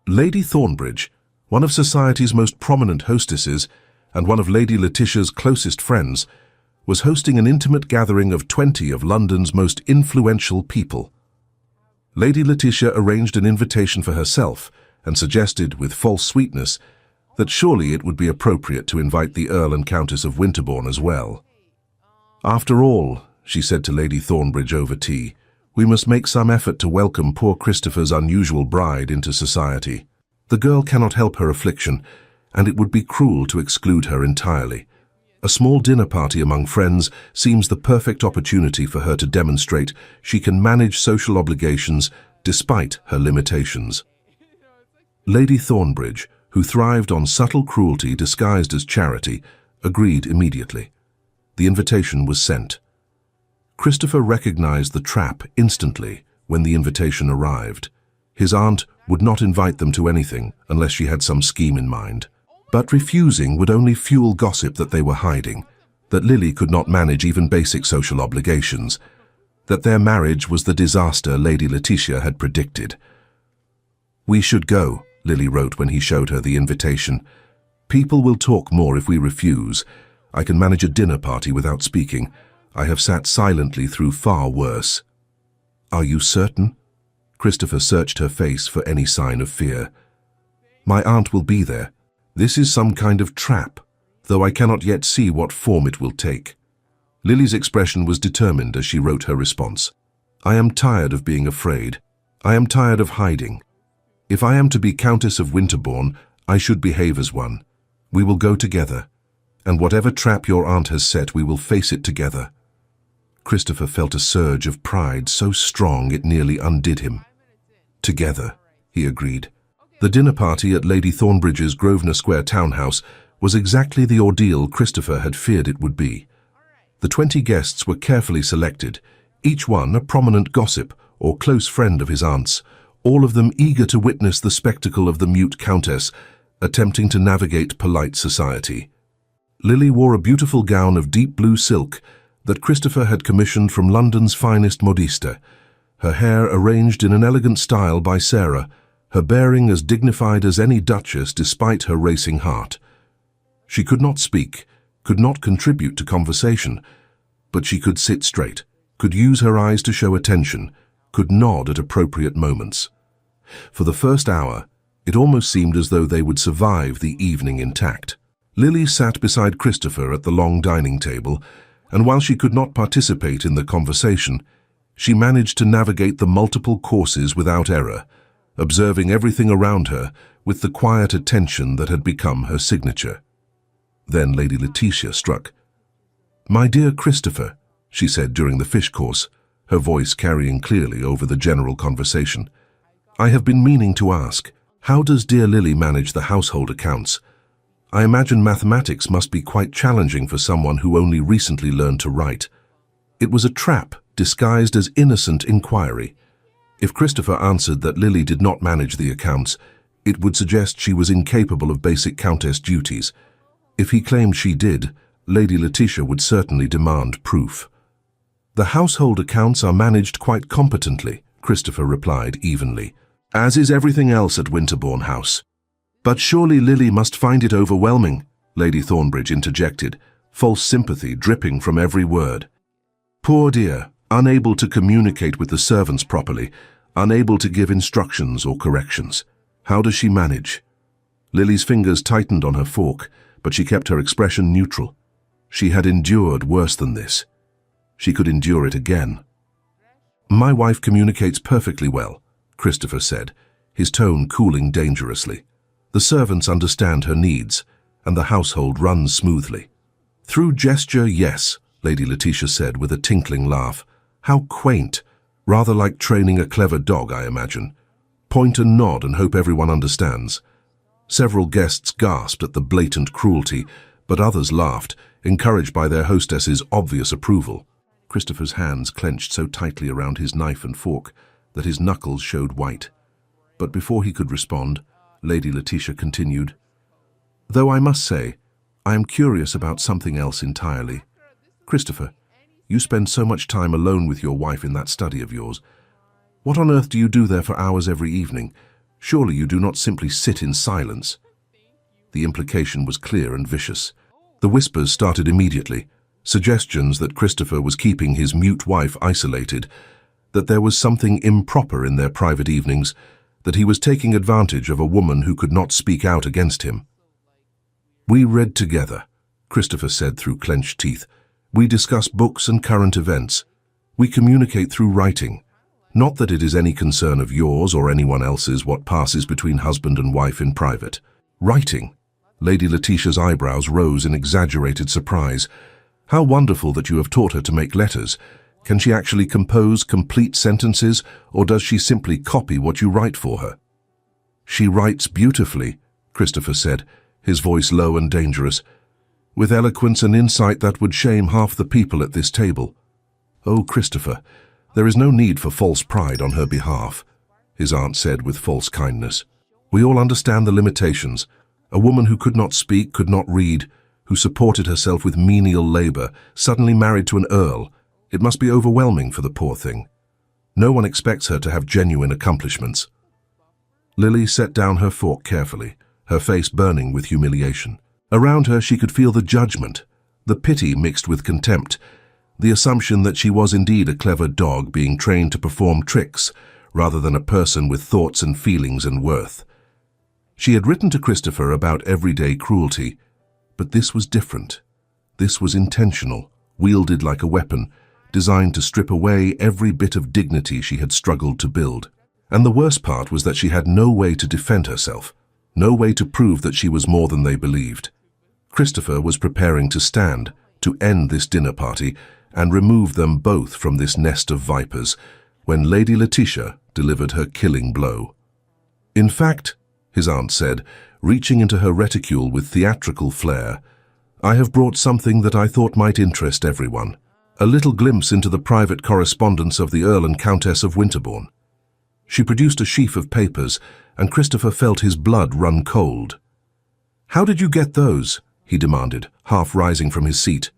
Lady Thornbridge, one of society's most prominent hostesses and one of Lady Letitia's closest friends, was hosting an intimate gathering of 20 of London's most influential people. Lady Letitia arranged an invitation for herself and suggested, with false sweetness, that surely it would be appropriate to invite the Earl and Countess of Winterbourne as well. "After all," she said to Lady Thornbridge over tea, "we must make some effort to welcome poor Christopher's unusual bride into society. The girl cannot help her affliction, and it would be cruel to exclude her entirely. A small dinner party among friends seems the perfect opportunity for her to demonstrate she can manage social obligations despite her limitations." Lady Thornbridge, who thrived on subtle cruelty disguised as charity, agreed immediately. The invitation was sent. Christopher recognized the trap instantly when the invitation arrived. His aunt would not invite them to anything unless she had some scheme in mind. But refusing would only fuel gossip that they were hiding, that Lily could not manage even basic social obligations, that their marriage was the disaster Lady Letitia had predicted. "We should go," Lily wrote when he showed her the invitation. "People will talk more if we refuse. I can manage a dinner party without speaking. I have sat silently through far worse." "Are you certain?" Christopher searched her face for any sign of fear. "My aunt will be there. This is some kind of trap, though I cannot yet see what form it will take." Lily's expression was determined as she wrote her response. "I am tired of being afraid. I am tired of hiding. If I am to be Countess of Winterbourne, I should behave as one. We will go together, and whatever trap your aunt has set, we will face it together." Christopher felt a surge of pride so strong it nearly undid him. "Together," he agreed. The dinner party at Lady Thornbridge's Grosvenor Square townhouse was exactly the ordeal Christopher had feared it would be. The 20 guests were carefully selected, each one a prominent gossip or close friend of his aunt's, all of them eager to witness the spectacle of the mute countess attempting to navigate polite society. Lily wore a beautiful gown of deep blue silk that Christopher had commissioned from London's finest modiste, her hair arranged in an elegant style by Sarah, her bearing as dignified as any duchess despite her racing heart. She could not speak, could not contribute to conversation, but she could sit straight, could use her eyes to show attention, could nod at appropriate moments. For the first hour, it almost seemed as though they would survive the evening intact. Lily sat beside Christopher at the long dining table, and while she could not participate in the conversation, she managed to navigate the multiple courses without error, observing everything around her with the quiet attention that had become her signature. Then Lady Letitia struck. "My dear Christopher," she said during the fish course, her voice carrying clearly over the general conversation, "I have been meaning to ask, how does dear Lily manage the household accounts? I imagine mathematics must be quite challenging for someone who only recently learned to write." It was a trap disguised as innocent inquiry. If Christopher answered that Lily did not manage the accounts, it would suggest she was incapable of basic countess duties. If he claimed she did, Lady Letitia would certainly demand proof. "The household accounts are managed quite competently," Christopher replied evenly, "as is everything else at Winterbourne House." "But surely Lily must find it overwhelming," Lady Thornbridge interjected, false sympathy dripping from every word. "Poor dear, unable to communicate with the servants properly, unable to give instructions or corrections. How does she manage?" Lily's fingers tightened on her fork, but she kept her expression neutral. She had endured worse than this. She could endure it again. "My wife communicates perfectly well," Christopher said, his tone cooling dangerously. "The servants understand her needs, and the household runs smoothly." "Through gesture, yes," Lady Letitia said with a tinkling laugh. "How quaint. Rather like training a clever dog, I imagine. Point and nod and hope everyone understands." Several guests gasped at the blatant cruelty, but others laughed, encouraged by their hostess's obvious approval. Christopher's hands clenched so tightly around his knife and fork that his knuckles showed white. But before he could respond, Lady Letitia continued, "Though I must say, I am curious about something else entirely. Christopher, you spend so much time alone with your wife in that study of yours. What on earth do you do there for hours every evening? Surely you do not simply sit in silence." The implication was clear and vicious. The whispers started immediately, suggestions that Christopher was keeping his mute wife isolated, that there was something improper in their private evenings, that he was taking advantage of a woman who could not speak out against him. "We read together," Christopher said through clenched teeth. "We discuss books and current events. We communicate through writing. Not that it is any concern of yours or anyone else's what passes between husband and wife in private." "Writing?" Lady Letitia's eyebrows rose in exaggerated surprise. "How wonderful that you have taught her to make letters. Can she actually compose complete sentences, or does she simply copy what you write for her?" "She writes beautifully," Christopher said, his voice low and dangerous, "with eloquence and insight that would shame half the people at this table." "Oh, Christopher, there is no need for false pride on her behalf," his aunt said with false kindness. "We all understand the limitations. A woman who could not speak, could not read, who supported herself with menial labor, suddenly married to an earl. It must be overwhelming for the poor thing. No one expects her to have genuine accomplishments." Lily set down her fork carefully, her face burning with humiliation. Around her she could feel the judgment, the pity mixed with contempt, the assumption that she was indeed a clever dog being trained to perform tricks rather than a person with thoughts and feelings and worth. She had written to Christopher about everyday cruelty, but this was different. This was intentional, wielded like a weapon, designed to strip away every bit of dignity she had struggled to build. And the worst part was that she had no way to defend herself, no way to prove that she was more than they believed. Christopher was preparing to stand, to end this dinner party, and remove them both from this nest of vipers, when Lady Letitia delivered her killing blow. "In fact," his aunt said, reaching into her reticule with theatrical flair, "I have brought something that I thought might interest everyone. A little glimpse into the private correspondence of the Earl and Countess of Winterbourne." She produced a sheaf of papers, and Christopher felt his blood run cold. "How did you get those?" he demanded, half rising from his seat.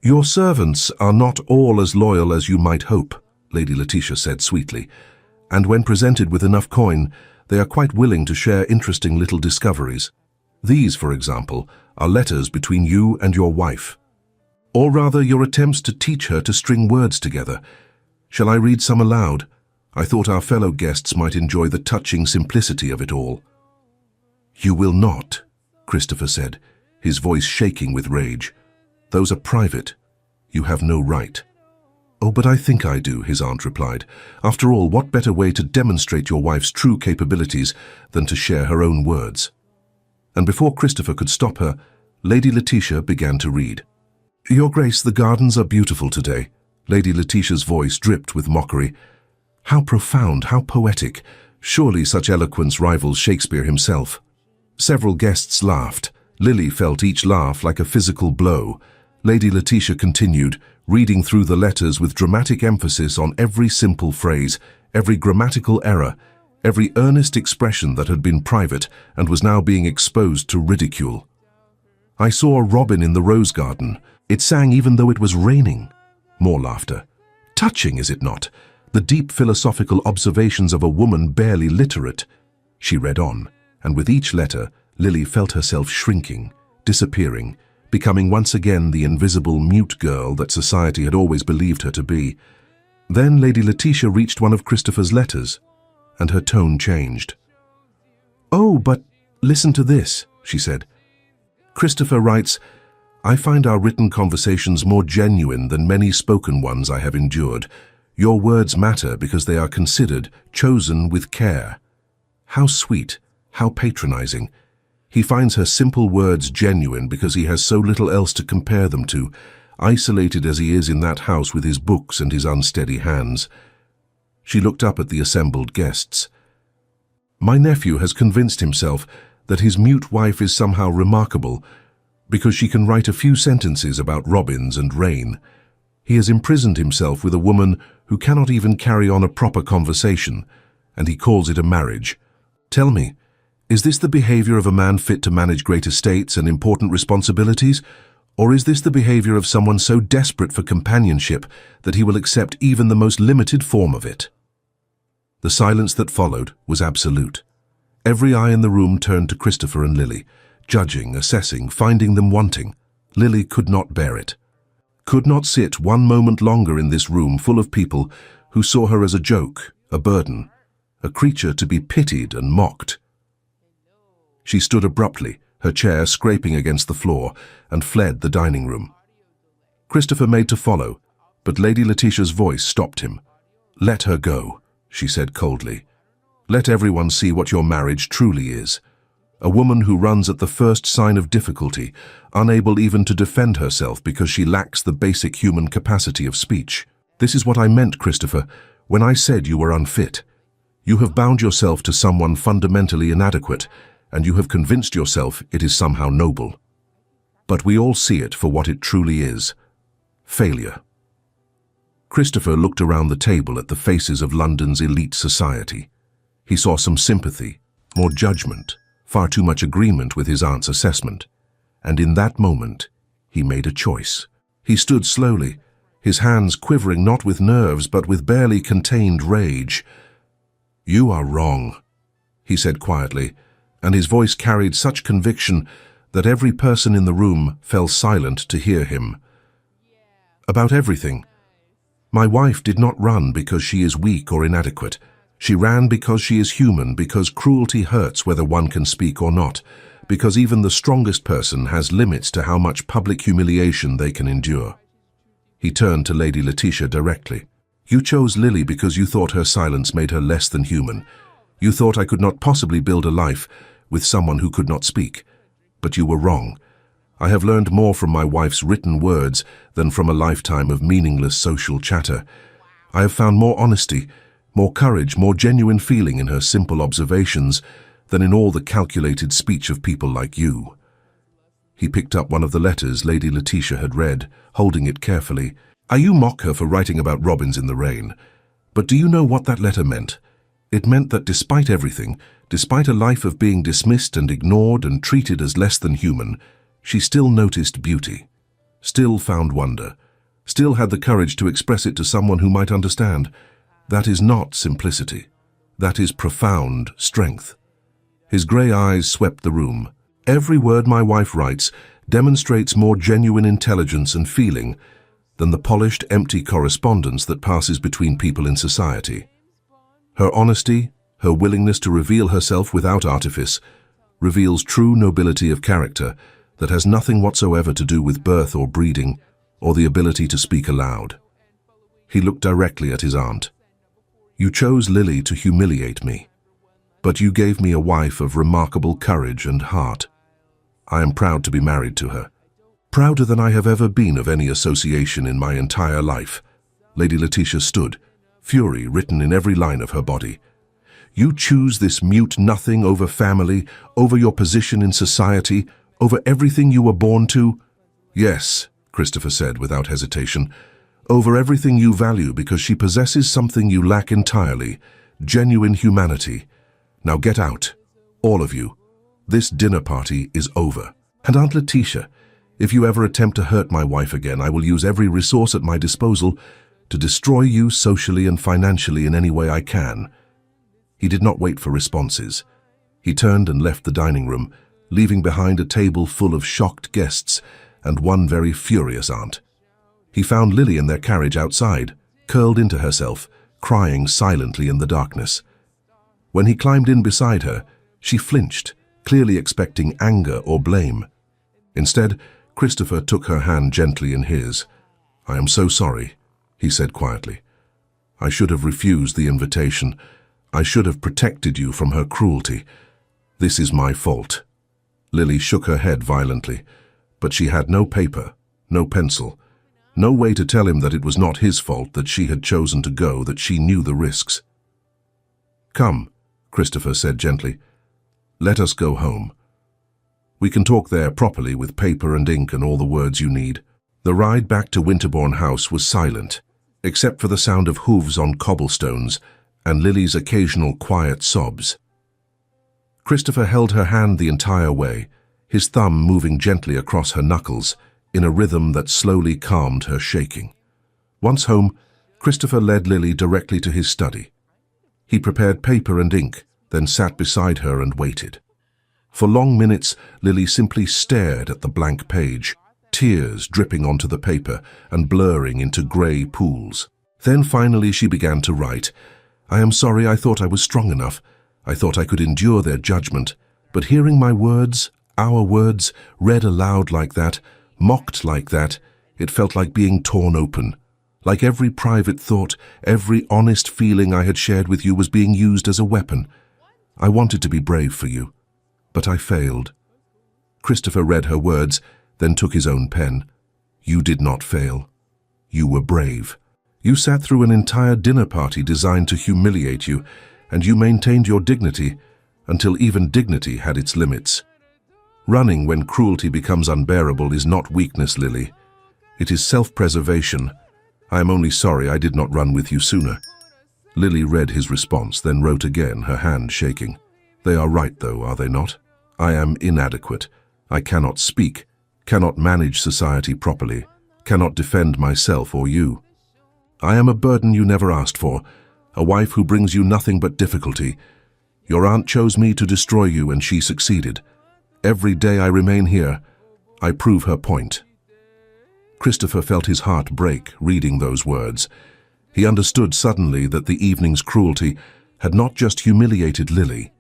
"Your servants are not all as loyal as you might hope," Lady Letitia said sweetly, "and when presented with enough coin, they are quite willing to share interesting little discoveries. These, for example, are letters between you and your wife. Or rather, your attempts to teach her to string words together. Shall I read some aloud? I thought our fellow guests might enjoy the touching simplicity of it all." "You will not," Christopher said, his voice shaking with rage. "Those are private. You have no right." "Oh, but I think I do," his aunt replied. "After all, what better way to demonstrate your wife's true capabilities than to share her own words?" And before Christopher could stop her, Lady Letitia began to read. "Your Grace, the gardens are beautiful today." Lady Letitia's voice dripped with mockery. How profound, how poetic. Surely such eloquence rivals Shakespeare himself. Several guests laughed. Lily felt each laugh like a physical blow. Lady Letitia continued, reading through the letters with dramatic emphasis on every simple phrase, every grammatical error, every earnest expression that had been private and was now being exposed to ridicule. "I saw a robin in the rose garden. It sang even though it was raining." More laughter. "Touching, is it not? The deep philosophical observations of a woman barely literate." She read on, and with each letter, Lily felt herself shrinking, disappearing, becoming once again the invisible, mute girl that society had always believed her to be. Then Lady Letitia reached one of Christopher's letters, and her tone changed. "Oh, but listen to this," she said. Christopher writes, "I find our written conversations more genuine than many spoken ones I have endured. Your words matter because they are considered, chosen with care." How sweet, how patronizing. He finds her simple words genuine because he has so little else to compare them to, isolated as he is in that house with his books and his unsteady hands. She looked up at the assembled guests. "My nephew has convinced himself that his mute wife is somehow remarkable because she can write a few sentences about robins and rain. He has imprisoned himself with a woman who cannot even carry on a proper conversation, and he calls it a marriage. Tell me, is this the behavior of a man fit to manage great estates and important responsibilities, or is this the behavior of someone so desperate for companionship that he will accept even the most limited form of it?" The silence that followed was absolute. Every eye in the room turned to Christopher and Lily, judging, assessing, finding them wanting. Lily could not bear it. Could not sit one moment longer in this room full of people who saw her as a joke, a burden, a creature to be pitied and mocked. She stood abruptly, her chair scraping against the floor, and fled the dining room. Christopher made to follow, but Lady Letitia's voice stopped him. "Let her go," she said coldly. "Let everyone see what your marriage truly is. A woman who runs at the first sign of difficulty, unable even to defend herself because she lacks the basic human capacity of speech. This is what I meant, Christopher, when I said you were unfit. You have bound yourself to someone fundamentally inadequate, and you have convinced yourself it is somehow noble. But we all see it for what it truly is: failure." Christopher looked around the table at the faces of London's elite society. He saw some sympathy, more judgment, far too much agreement with his aunt's assessment. And in that moment, he made a choice. He stood slowly, his hands quivering not with nerves but with barely contained rage. "You are wrong," he said quietly, and his voice carried such conviction that every person in the room fell silent to hear him. About everything. My wife did not run because she is weak or inadequate. She ran because she is human, because cruelty hurts whether one can speak or not, because even the strongest person has limits to how much public humiliation they can endure. He turned to Lady Letitia directly. You chose Lily because you thought her silence made her less than human. You thought I could not possibly build a life with someone who could not speak. But you were wrong. I have learned more from my wife's written words than from a lifetime of meaningless social chatter. I have found more honesty, more courage, more genuine feeling in her simple observations than in all the calculated speech of people like you. He picked up one of the letters Lady Letitia had read, holding it carefully. You mock her for writing about robins in the rain. But do you know what that letter meant? It meant that despite everything, despite a life of being dismissed and ignored and treated as less than human, she still noticed beauty, still found wonder, still had the courage to express it to someone who might understand. That is not simplicity. That is profound strength. His grey eyes swept the room. Every word my wife writes demonstrates more genuine intelligence and feeling than the polished, empty correspondence that passes between people in society. Her honesty, her willingness to reveal herself without artifice, reveals true nobility of character that has nothing whatsoever to do with birth or breeding or the ability to speak aloud. He looked directly at his aunt. You chose Lily to humiliate me, but you gave me a wife of remarkable courage and heart. I am proud to be married to her, prouder than I have ever been of any association in my entire life. Lady Letitia stood, fury written in every line of her body. You choose this mute nothing over family, over your position in society, over everything you were born to? Yes, Christopher said without hesitation. Over everything you value because she possesses something you lack entirely, genuine humanity. Now get out, all of you. This dinner party is over. And Aunt Letitia, if you ever attempt to hurt my wife again, I will use every resource at my disposal to destroy you socially and financially in any way I can. He did not wait for responses. He turned and left the dining room, leaving behind a table full of shocked guests and one very furious aunt. He found Lily in their carriage outside, curled into herself, crying silently in the darkness. When he climbed in beside her, she flinched, clearly expecting anger or blame. Instead, Christopher took her hand gently in his. I am so sorry, he said quietly. I should have refused the invitation. I should have protected you from her cruelty. This is my fault. Lily shook her head violently, but she had no paper, no pencil, no way to tell him that it was not his fault that she had chosen to go, that she knew the risks. Come, Christopher said gently. Let us go home. We can talk there properly with paper and ink and all the words you need. The ride back to Winterbourne House was silent, except for the sound of hooves on cobblestones and Lily's occasional quiet sobs. Christopher held her hand the entire way, his thumb moving gently across her knuckles in a rhythm that slowly calmed her shaking. Once home, Christopher led Lily directly to his study. He prepared paper and ink, then sat beside her and waited. For long minutes, Lily simply stared at the blank page, tears dripping onto the paper and blurring into grey pools. Then finally she began to write. I am sorry, I thought I was strong enough. I thought I could endure their judgment, but hearing my words, our words, read aloud like that, mocked like that, it felt like being torn open. Like every private thought, every honest feeling I had shared with you was being used as a weapon. I wanted to be brave for you, but I failed. Christopher read her words, then took his own pen. You did not fail. You were brave. You sat through an entire dinner party designed to humiliate you, and you maintained your dignity until even dignity had its limits. Running when cruelty becomes unbearable is not weakness, Lily. It is self-preservation. I am only sorry I did not run with you sooner. Lily read his response, then wrote again, her hand shaking. They are right, though, are they not? I am inadequate. I cannot speak, cannot manage society properly, cannot defend myself or you. I am a burden you never asked for, a wife who brings you nothing but difficulty. Your aunt chose me to destroy you, and she succeeded. Every day I remain here, I prove her point." Christopher felt his heart break reading those words. He understood suddenly that the evening's cruelty had not just humiliated Lily,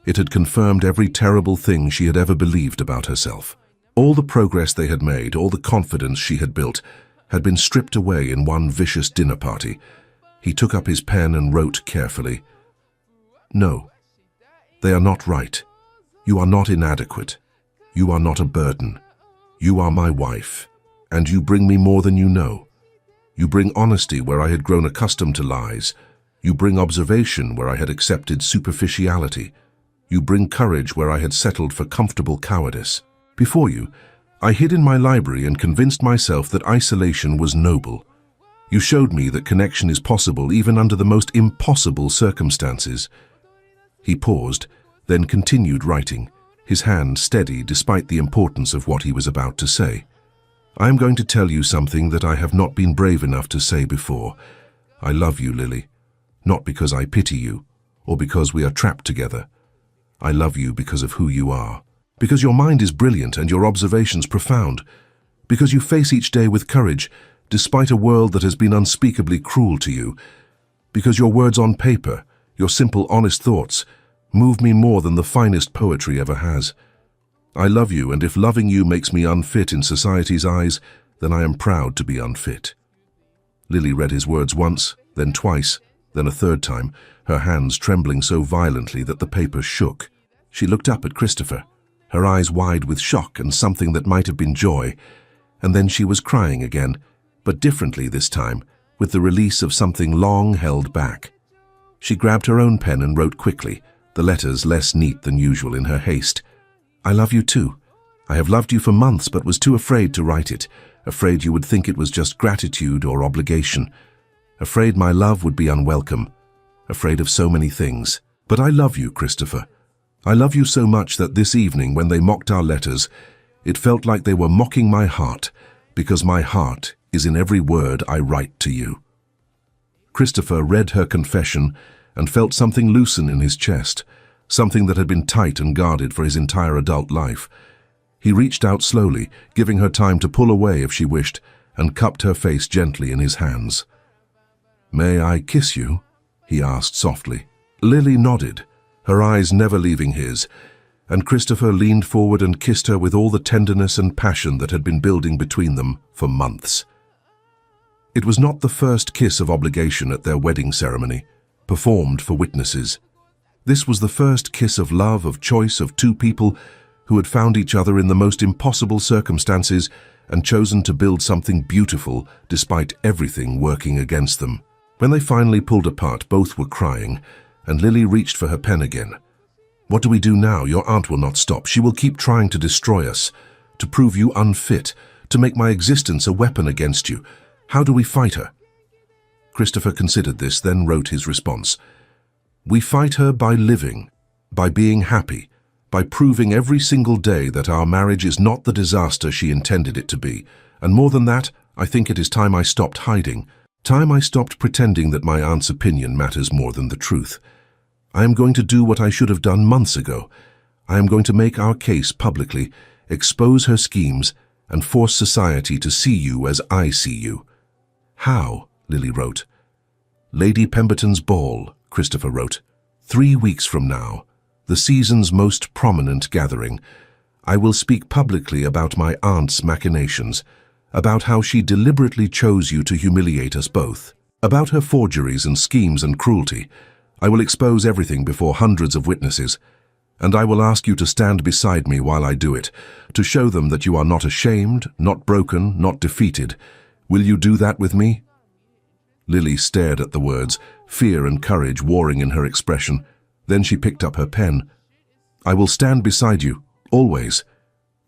it had confirmed every terrible thing she had ever believed about herself. All the progress they had made, all the confidence she had built, had been stripped away in one vicious dinner party. He took up his pen and wrote carefully, "No, they are not right. You are not inadequate. You are not a burden. You are my wife, and you bring me more than you know. You bring honesty where I had grown accustomed to lies. You bring observation where I had accepted superficiality. You bring courage where I had settled for comfortable cowardice. Before you, I hid in my library and convinced myself that isolation was noble. You showed me that connection is possible even under the most impossible circumstances." He paused, then continued writing, his hand steady despite the importance of what he was about to say. "I am going to tell you something that I have not been brave enough to say before. I love you, Lily, not because I pity you, or because we are trapped together. I love you because of who you are, because your mind is brilliant and your observations profound, because you face each day with courage, despite a world that has been unspeakably cruel to you, because your words on paper, your simple, honest thoughts, move me more than the finest poetry ever has. I love you, and if loving you makes me unfit in society's eyes, then I am proud to be unfit." Lily read his words once, then twice, then a third time, her hands trembling so violently that the paper shook. She looked up at Christopher, her eyes wide with shock and something that might have been joy, and then she was crying again, but differently this time, with the release of something long held back. She grabbed her own pen and wrote quickly, the letters less neat than usual in her haste. "I love you too. I have loved you for months but was too afraid to write it, afraid you would think it was just gratitude or obligation, afraid my love would be unwelcome, afraid of so many things. But I love you, Christopher. I love you so much that this evening when they mocked our letters, it felt like they were mocking my heart, because my heart is in every word I write to you." Christopher read her confession and felt something loosen in his chest, something that had been tight and guarded for his entire adult life. He reached out slowly, giving her time to pull away if she wished, and cupped her face gently in his hands. "May I kiss you?" he asked softly. Lily nodded, her eyes never leaving his, and Christopher leaned forward and kissed her with all the tenderness and passion that had been building between them for months. It was not the first kiss of obligation at their wedding ceremony, performed for witnesses. This was the first kiss of love, of choice, of two people who had found each other in the most impossible circumstances and chosen to build something beautiful despite everything working against them. When they finally pulled apart, both were crying, and Lily reached for her pen again. "What do we do now? Your aunt will not stop. She will keep trying to destroy us, to prove you unfit, to make my existence a weapon against you. How do we fight her?" Christopher considered this, then wrote his response. "We fight her by living, by being happy, by proving every single day that our marriage is not the disaster she intended it to be. And more than that, I think it is time I stopped hiding, time I stopped pretending that my aunt's opinion matters more than the truth. I am going to do what I should have done months ago. I am going to make our case publicly, expose her schemes, and force society to see you as I see you." "How?" Lily wrote. "Lady Pemberton's ball," Christopher wrote. "3 weeks from now, the season's most prominent gathering. I will speak publicly about my aunt's machinations, about how she deliberately chose you to humiliate us both, about her forgeries and schemes and cruelty. I will expose everything before hundreds of witnesses, and I will ask you to stand beside me while I do it, to show them that you are not ashamed, not broken, not defeated. Will you do that with me?" Lily stared at the words, fear and courage warring in her expression. Then she picked up her pen. "I will stand beside you, always.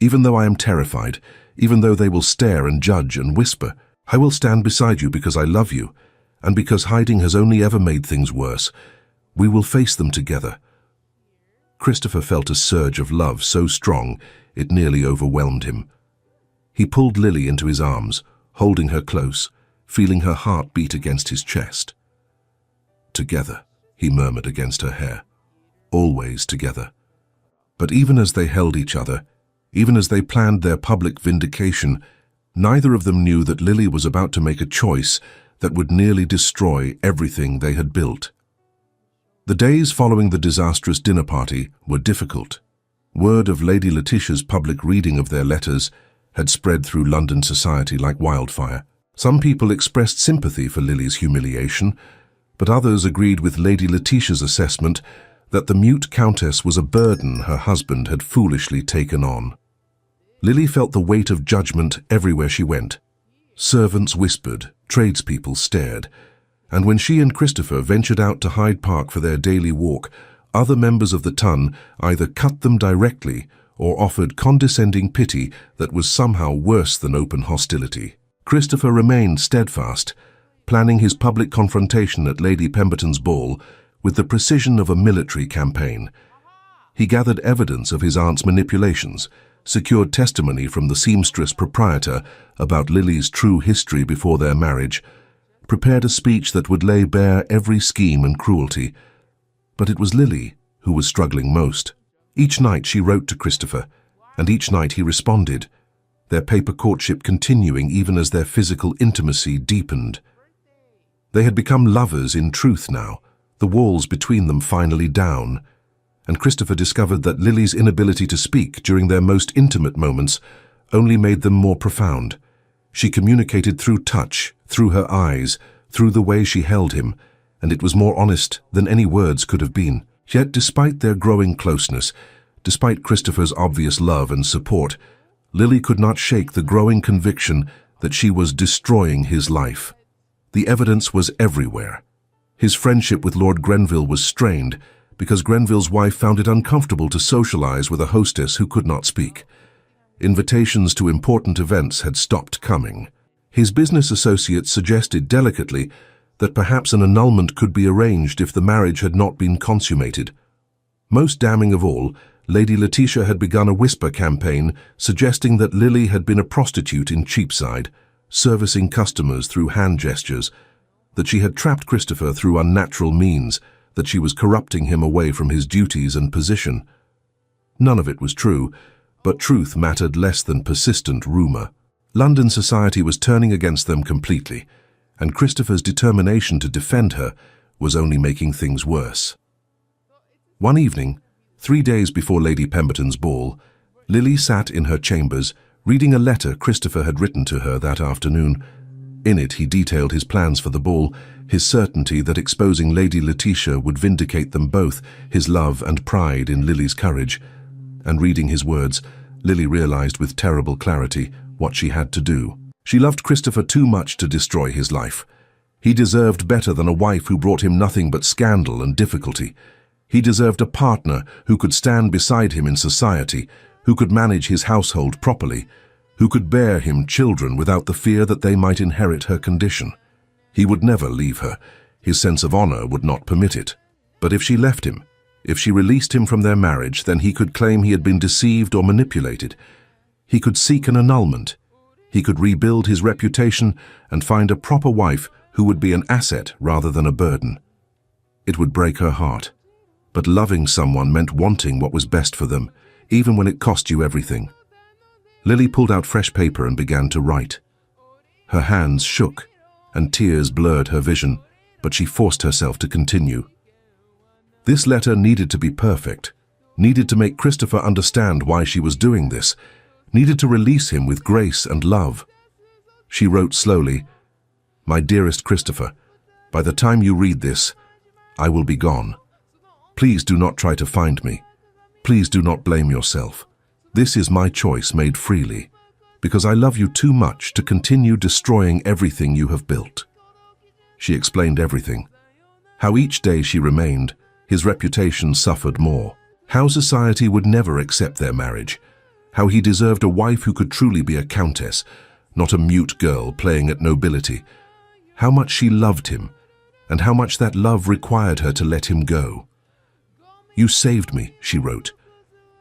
Even though I am terrified, even though they will stare and judge and whisper, I will stand beside you because I love you, and because hiding has only ever made things worse. We will face them together." Christopher felt a surge of love so strong it nearly overwhelmed him. He pulled Lily into his arms, holding her close, feeling her heart beat against his chest. "Together," he murmured against her hair. "Always together." But even as they held each other, even as they planned their public vindication, neither of them knew that Lily was about to make a choice that would nearly destroy everything they had built. The days following the disastrous dinner party were difficult. Word of Lady Letitia's public reading of their letters had spread through London society like wildfire. Some people expressed sympathy for Lily's humiliation, but others agreed with Lady Letitia's assessment that the mute countess was a burden her husband had foolishly taken on. Lily felt the weight of judgment everywhere she went. Servants whispered, tradespeople stared, and when she and Christopher ventured out to Hyde Park for their daily walk, other members of the ton either cut them directly or offered condescending pity that was somehow worse than open hostility. Christopher remained steadfast, planning his public confrontation at Lady Pemberton's ball with the precision of a military campaign. He gathered evidence of his aunt's manipulations, secured testimony from the Seamstress proprietor about Lily's true history before their marriage, prepared a speech that would lay bare every scheme and cruelty. But it was Lily who was struggling most. Each night she wrote to Christopher, and each night he responded, their paper courtship continuing even as their physical intimacy deepened. They had become lovers in truth now, the walls between them finally down, and Christopher discovered that Lily's inability to speak during their most intimate moments only made them more profound. She communicated through touch, through her eyes, through the way she held him, and it was more honest than any words could have been. Yet despite their growing closeness, despite Christopher's obvious love and support, Lily could not shake the growing conviction that she was destroying his life. The evidence was everywhere. His friendship with Lord Grenville was strained because Grenville's wife found it uncomfortable to socialize with a hostess who could not speak. Invitations to important events had stopped coming. His business associates suggested delicately that perhaps an annulment could be arranged if the marriage had not been consummated. Most damning of all, Lady Letitia had begun a whisper campaign suggesting that Lily had been a prostitute in Cheapside, servicing customers through hand gestures, that she had trapped Christopher through unnatural means, that she was corrupting him away from his duties and position. None of it was true, but truth mattered less than persistent rumor. London society was turning against them completely, and Christopher's determination to defend her was only making things worse. One evening, 3 days before Lady Pemberton's ball, Lily sat in her chambers, reading a letter Christopher had written to her that afternoon. In it, he detailed his plans for the ball, his certainty that exposing Lady Letitia would vindicate them both, his love and pride in Lily's courage. And reading his words, Lily realized with terrible clarity what she had to do. She loved Christopher too much to destroy his life. He deserved better than a wife who brought him nothing but scandal and difficulty. He deserved a partner who could stand beside him in society, who could manage his household properly, who could bear him children without the fear that they might inherit her condition. He would never leave her. His sense of honor would not permit it. But if she left him, if she released him from their marriage, then he could claim he had been deceived or manipulated. He could seek an annulment. He could rebuild his reputation and find a proper wife who would be an asset rather than a burden. It would break her heart. But loving someone meant wanting what was best for them, even when it cost you everything. Lily pulled out fresh paper and began to write. Her hands shook, and tears blurred her vision, but she forced herself to continue. This letter needed to be perfect, needed to make Christopher understand why she was doing this, needed to release him with grace and love. She wrote slowly, "My dearest Christopher, by the time you read this, I will be gone. Please do not try to find me. Please do not blame yourself. This is my choice made freely, because I love you too much to continue destroying everything you have built." She explained everything. How each day she remained, his reputation suffered more. How society would never accept their marriage. How he deserved a wife who could truly be a countess, not a mute girl playing at nobility. How much she loved him, and how much that love required her to let him go. "You saved me," she wrote.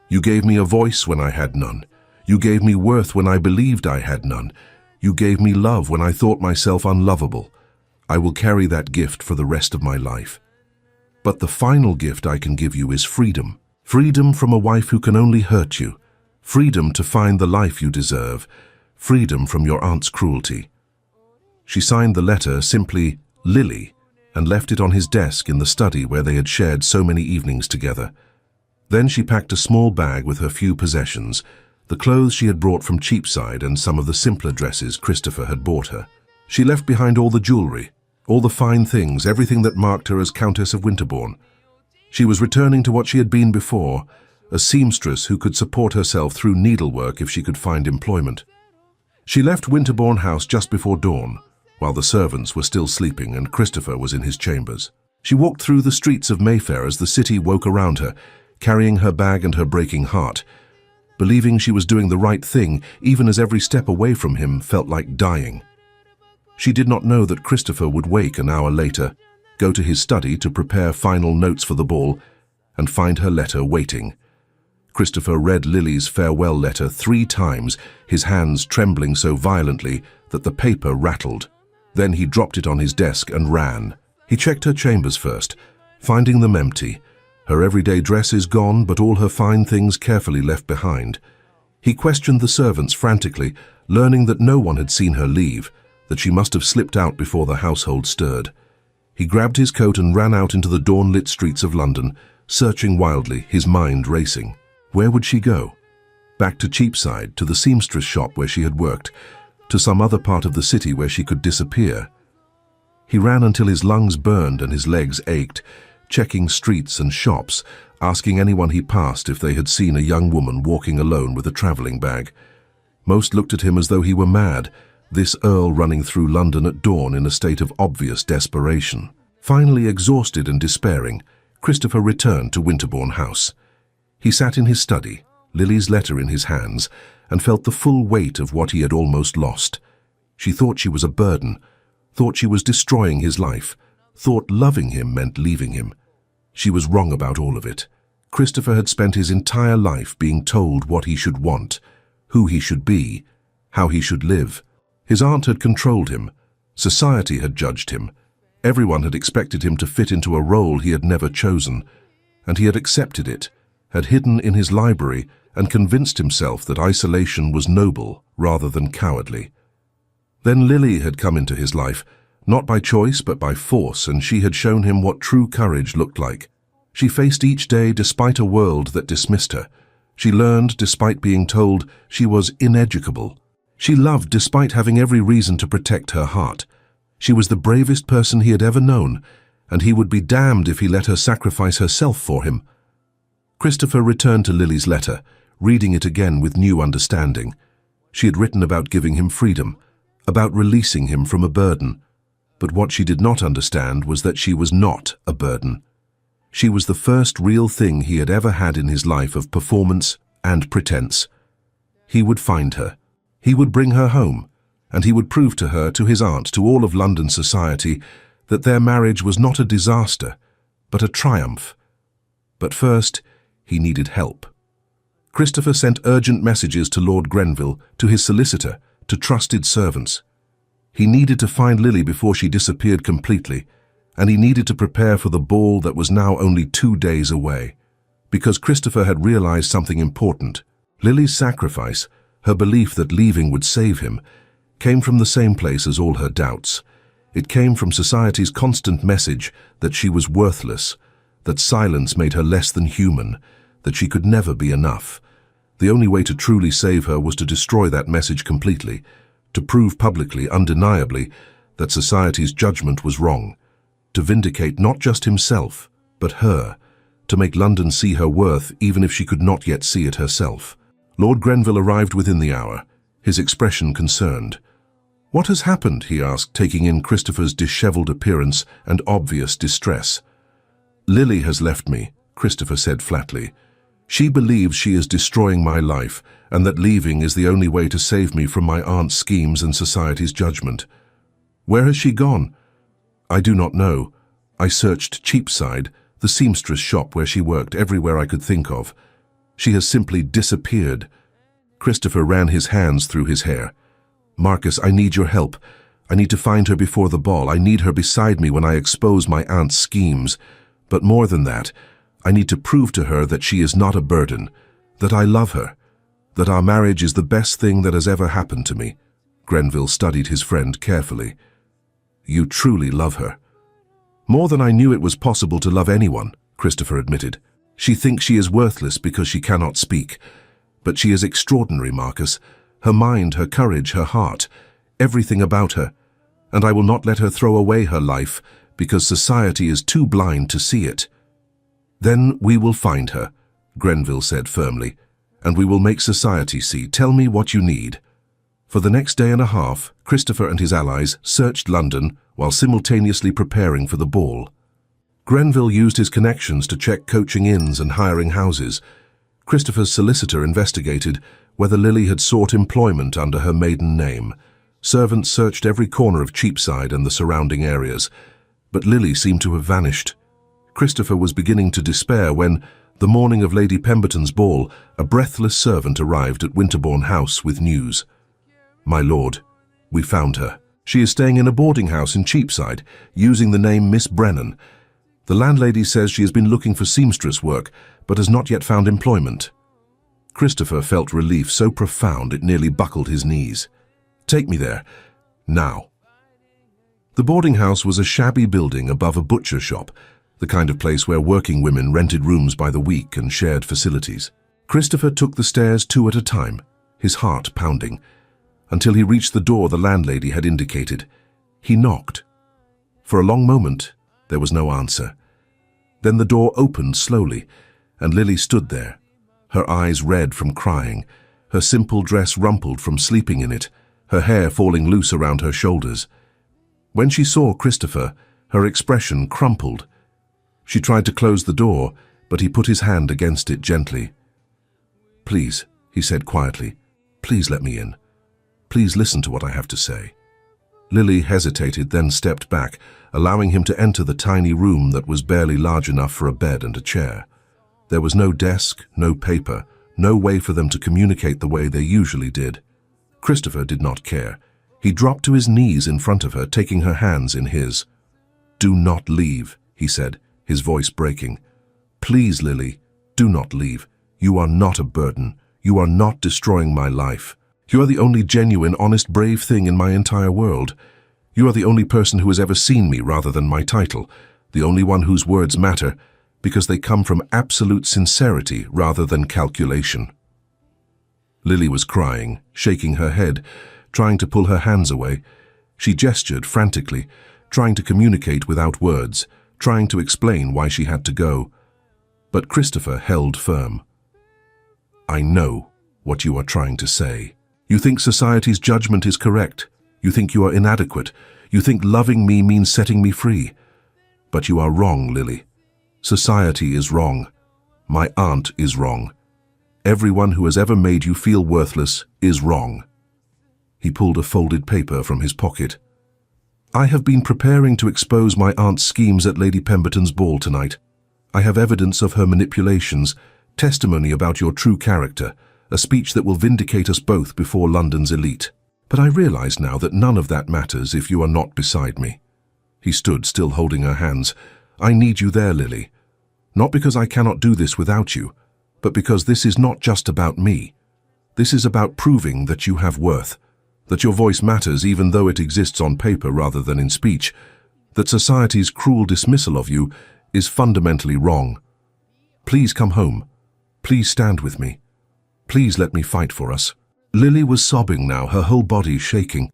"You gave me a voice when I had none. You gave me worth when I believed I had none. You gave me love when I thought myself unlovable. I will carry that gift for the rest of my life. But the final gift I can give you is freedom. Freedom from a wife who can only hurt you. Freedom to find the life you deserve. Freedom from your aunt's cruelty. She signed the letter simply Lily and left it on his desk in the study where they had shared so many evenings together. Then she packed a small bag with her few possessions, the clothes she had brought from Cheapside and some of the simpler dresses Christopher had bought her. She left behind all the jewelry, all the fine things, everything that marked her as Countess of Winterbourne. She was returning to what she had been before, a seamstress who could support herself through needlework if she could find employment. She left Winterbourne House just before dawn, while the servants were still sleeping and Christopher was in his chambers. She walked through the streets of Mayfair as the city woke around her, carrying her bag and her breaking heart, believing she was doing the right thing, even as every step away from him felt like dying. She did not know that Christopher would wake an hour later, go to his study to prepare final notes for the ball, and find her letter waiting. Christopher read Lily's farewell letter 3 times, his hands trembling so violently that the paper rattled. Then he dropped it on his desk and ran. He checked her chambers first, finding them empty. Her everyday dress is gone, but all her fine things carefully left behind. He questioned the servants frantically, learning that no one had seen her leave, that she must have slipped out before the household stirred. He grabbed his coat and ran out into the dawn-lit streets of London, searching wildly, his mind racing. Where would she go? Back to Cheapside, to the seamstress shop where she had worked, to some other part of the city where she could disappear. He ran until his lungs burned and his legs ached, checking streets and shops, asking anyone he passed if they had seen a young woman walking alone with a traveling bag. Most looked at him as though he were mad, this Earl running through London at dawn in a state of obvious desperation. Finally, exhausted and despairing, Christopher returned to Winterbourne House. He sat in his study, Lily's letter in his hands, and felt the full weight of what he had almost lost. She thought she was a burden, thought she was destroying his life, thought loving him meant leaving him. She was wrong about all of it. Christopher had spent his entire life being told what he should want, who he should be, how he should live. His aunt had controlled him. Society had judged him. Everyone had expected him to fit into a role he had never chosen, and he had accepted it, had hidden in his library and convinced himself that isolation was noble rather than cowardly. Then Lily had come into his life, not by choice but by force, and she had shown him what true courage looked like. She faced each day despite a world that dismissed her. She learned despite being told she was ineducable. She loved despite having every reason to protect her heart. She was the bravest person he had ever known, and he would be damned if he let her sacrifice herself for him. Christopher returned to Lily's letter, reading it again with new understanding. She had written about giving him freedom, about releasing him from a burden. But what she did not understand was that she was not a burden. She was the first real thing he had ever had in his life of performance and pretense. He would find her. He would bring her home, and he would prove to her, to his aunt, to all of London society, that their marriage was not a disaster, but a triumph. But first, he needed help. Christopher sent urgent messages to Lord Grenville, to his solicitor, to trusted servants. He needed to find Lily before she disappeared completely, and he needed to prepare for the ball that was now only 2 days away. Because Christopher had realized something important. Lily's sacrifice, her belief that leaving would save him, came from the same place as all her doubts. It came from society's constant message that she was worthless, that silence made her less than human, that she could never be enough. The only way to truly save her was to destroy that message completely, to prove publicly, undeniably, that society's judgment was wrong, to vindicate not just himself, but her, to make London see her worth even if she could not yet see it herself. Lord Grenville arrived within the hour, his expression concerned. "What has happened?" he asked, taking in Christopher's disheveled appearance and obvious distress. "Lily has left me," Christopher said flatly. "She believes she is destroying my life, and that leaving is the only way to save me from my aunt's schemes and society's judgment." "Where has she gone?" "I do not know. I searched Cheapside, the seamstress shop where she worked, everywhere I could think of. She has simply disappeared." Christopher ran his hands through his hair. "Marcus, I need your help. I need to find her before the ball. I need her beside me when I expose my aunt's schemes. But more than that, I need to prove to her that she is not a burden, that I love her, that our marriage is the best thing that has ever happened to me. Grenville studied his friend carefully. You truly love her. More than I knew it was possible to love anyone, Christopher admitted. She thinks she is worthless because she cannot speak. But she is extraordinary, Marcus. Her mind, her courage, her heart, everything about her. And I will not let her throw away her life because society is too blind to see it. Then we will find her, Grenville said firmly, and we will make society see. Tell me what you need. For the next day and a half, Christopher and his allies searched London while simultaneously preparing for the ball. Grenville used his connections to check coaching inns and hiring houses. Christopher's solicitor investigated whether Lily had sought employment under her maiden name. Servants searched every corner of Cheapside and the surrounding areas, but Lily seemed to have vanished. Christopher was beginning to despair when, the morning of Lady Pemberton's ball, a breathless servant arrived at Winterbourne House with news. My lord, we found her. She is staying in a boarding house in Cheapside, using the name Miss Brennan. The landlady says she has been looking for seamstress work, but has not yet found employment. Christopher felt relief so profound it nearly buckled his knees. Take me there, now. The boarding house was a shabby building above a butcher shop, the kind of place where working women rented rooms by the week and shared facilities. Christopher took the stairs 2 at a time, his heart pounding, until he reached the door the landlady had indicated. He knocked. For a long moment, there was no answer. Then the door opened slowly, and Lily stood there, her eyes red from crying, her simple dress rumpled from sleeping in it, her hair falling loose around her shoulders. When she saw Christopher, her expression crumpled. She tried to close the door, but he put his hand against it gently. Please, he said quietly, please let me in. Please listen to what I have to say. Lily hesitated, then stepped back, allowing him to enter the tiny room that was barely large enough for a bed and a chair. There was no desk, no paper, no way for them to communicate the way they usually did. Christopher did not care. He dropped to his knees in front of her, taking her hands in his. Do not leave, he said, his voice breaking. Please, Lily, do not leave. You are not a burden. You are not destroying my life. You are the only genuine, honest, brave thing in my entire world. You are the only person who has ever seen me rather than my title, the only one whose words matter, because they come from absolute sincerity rather than calculation. Lily was crying, shaking her head, trying to pull her hands away. She gestured frantically, trying to communicate without words, trying to explain why she had to go. But Christopher held firm. I know what you are trying to say. You think society's judgment is correct. You think you are inadequate. You think loving me means setting me free. But you are wrong, Lily. Society is wrong. My aunt is wrong. Everyone who has ever made you feel worthless is wrong. He pulled a folded paper from his pocket. I have been preparing to expose my aunt's schemes at Lady Pemberton's ball tonight. I have evidence of her manipulations, testimony about your true character, a speech that will vindicate us both before London's elite. But I realize now that none of that matters if you are not beside me. He stood, still holding her hands. I need you there, Lily. Not because I cannot do this without you, but because this is not just about me. This is about proving that you have worth, that your voice matters even though it exists on paper rather than in speech, that society's cruel dismissal of you is fundamentally wrong. Please come home. Please stand with me. Please let me fight for us. Lily was sobbing now, her whole body shaking.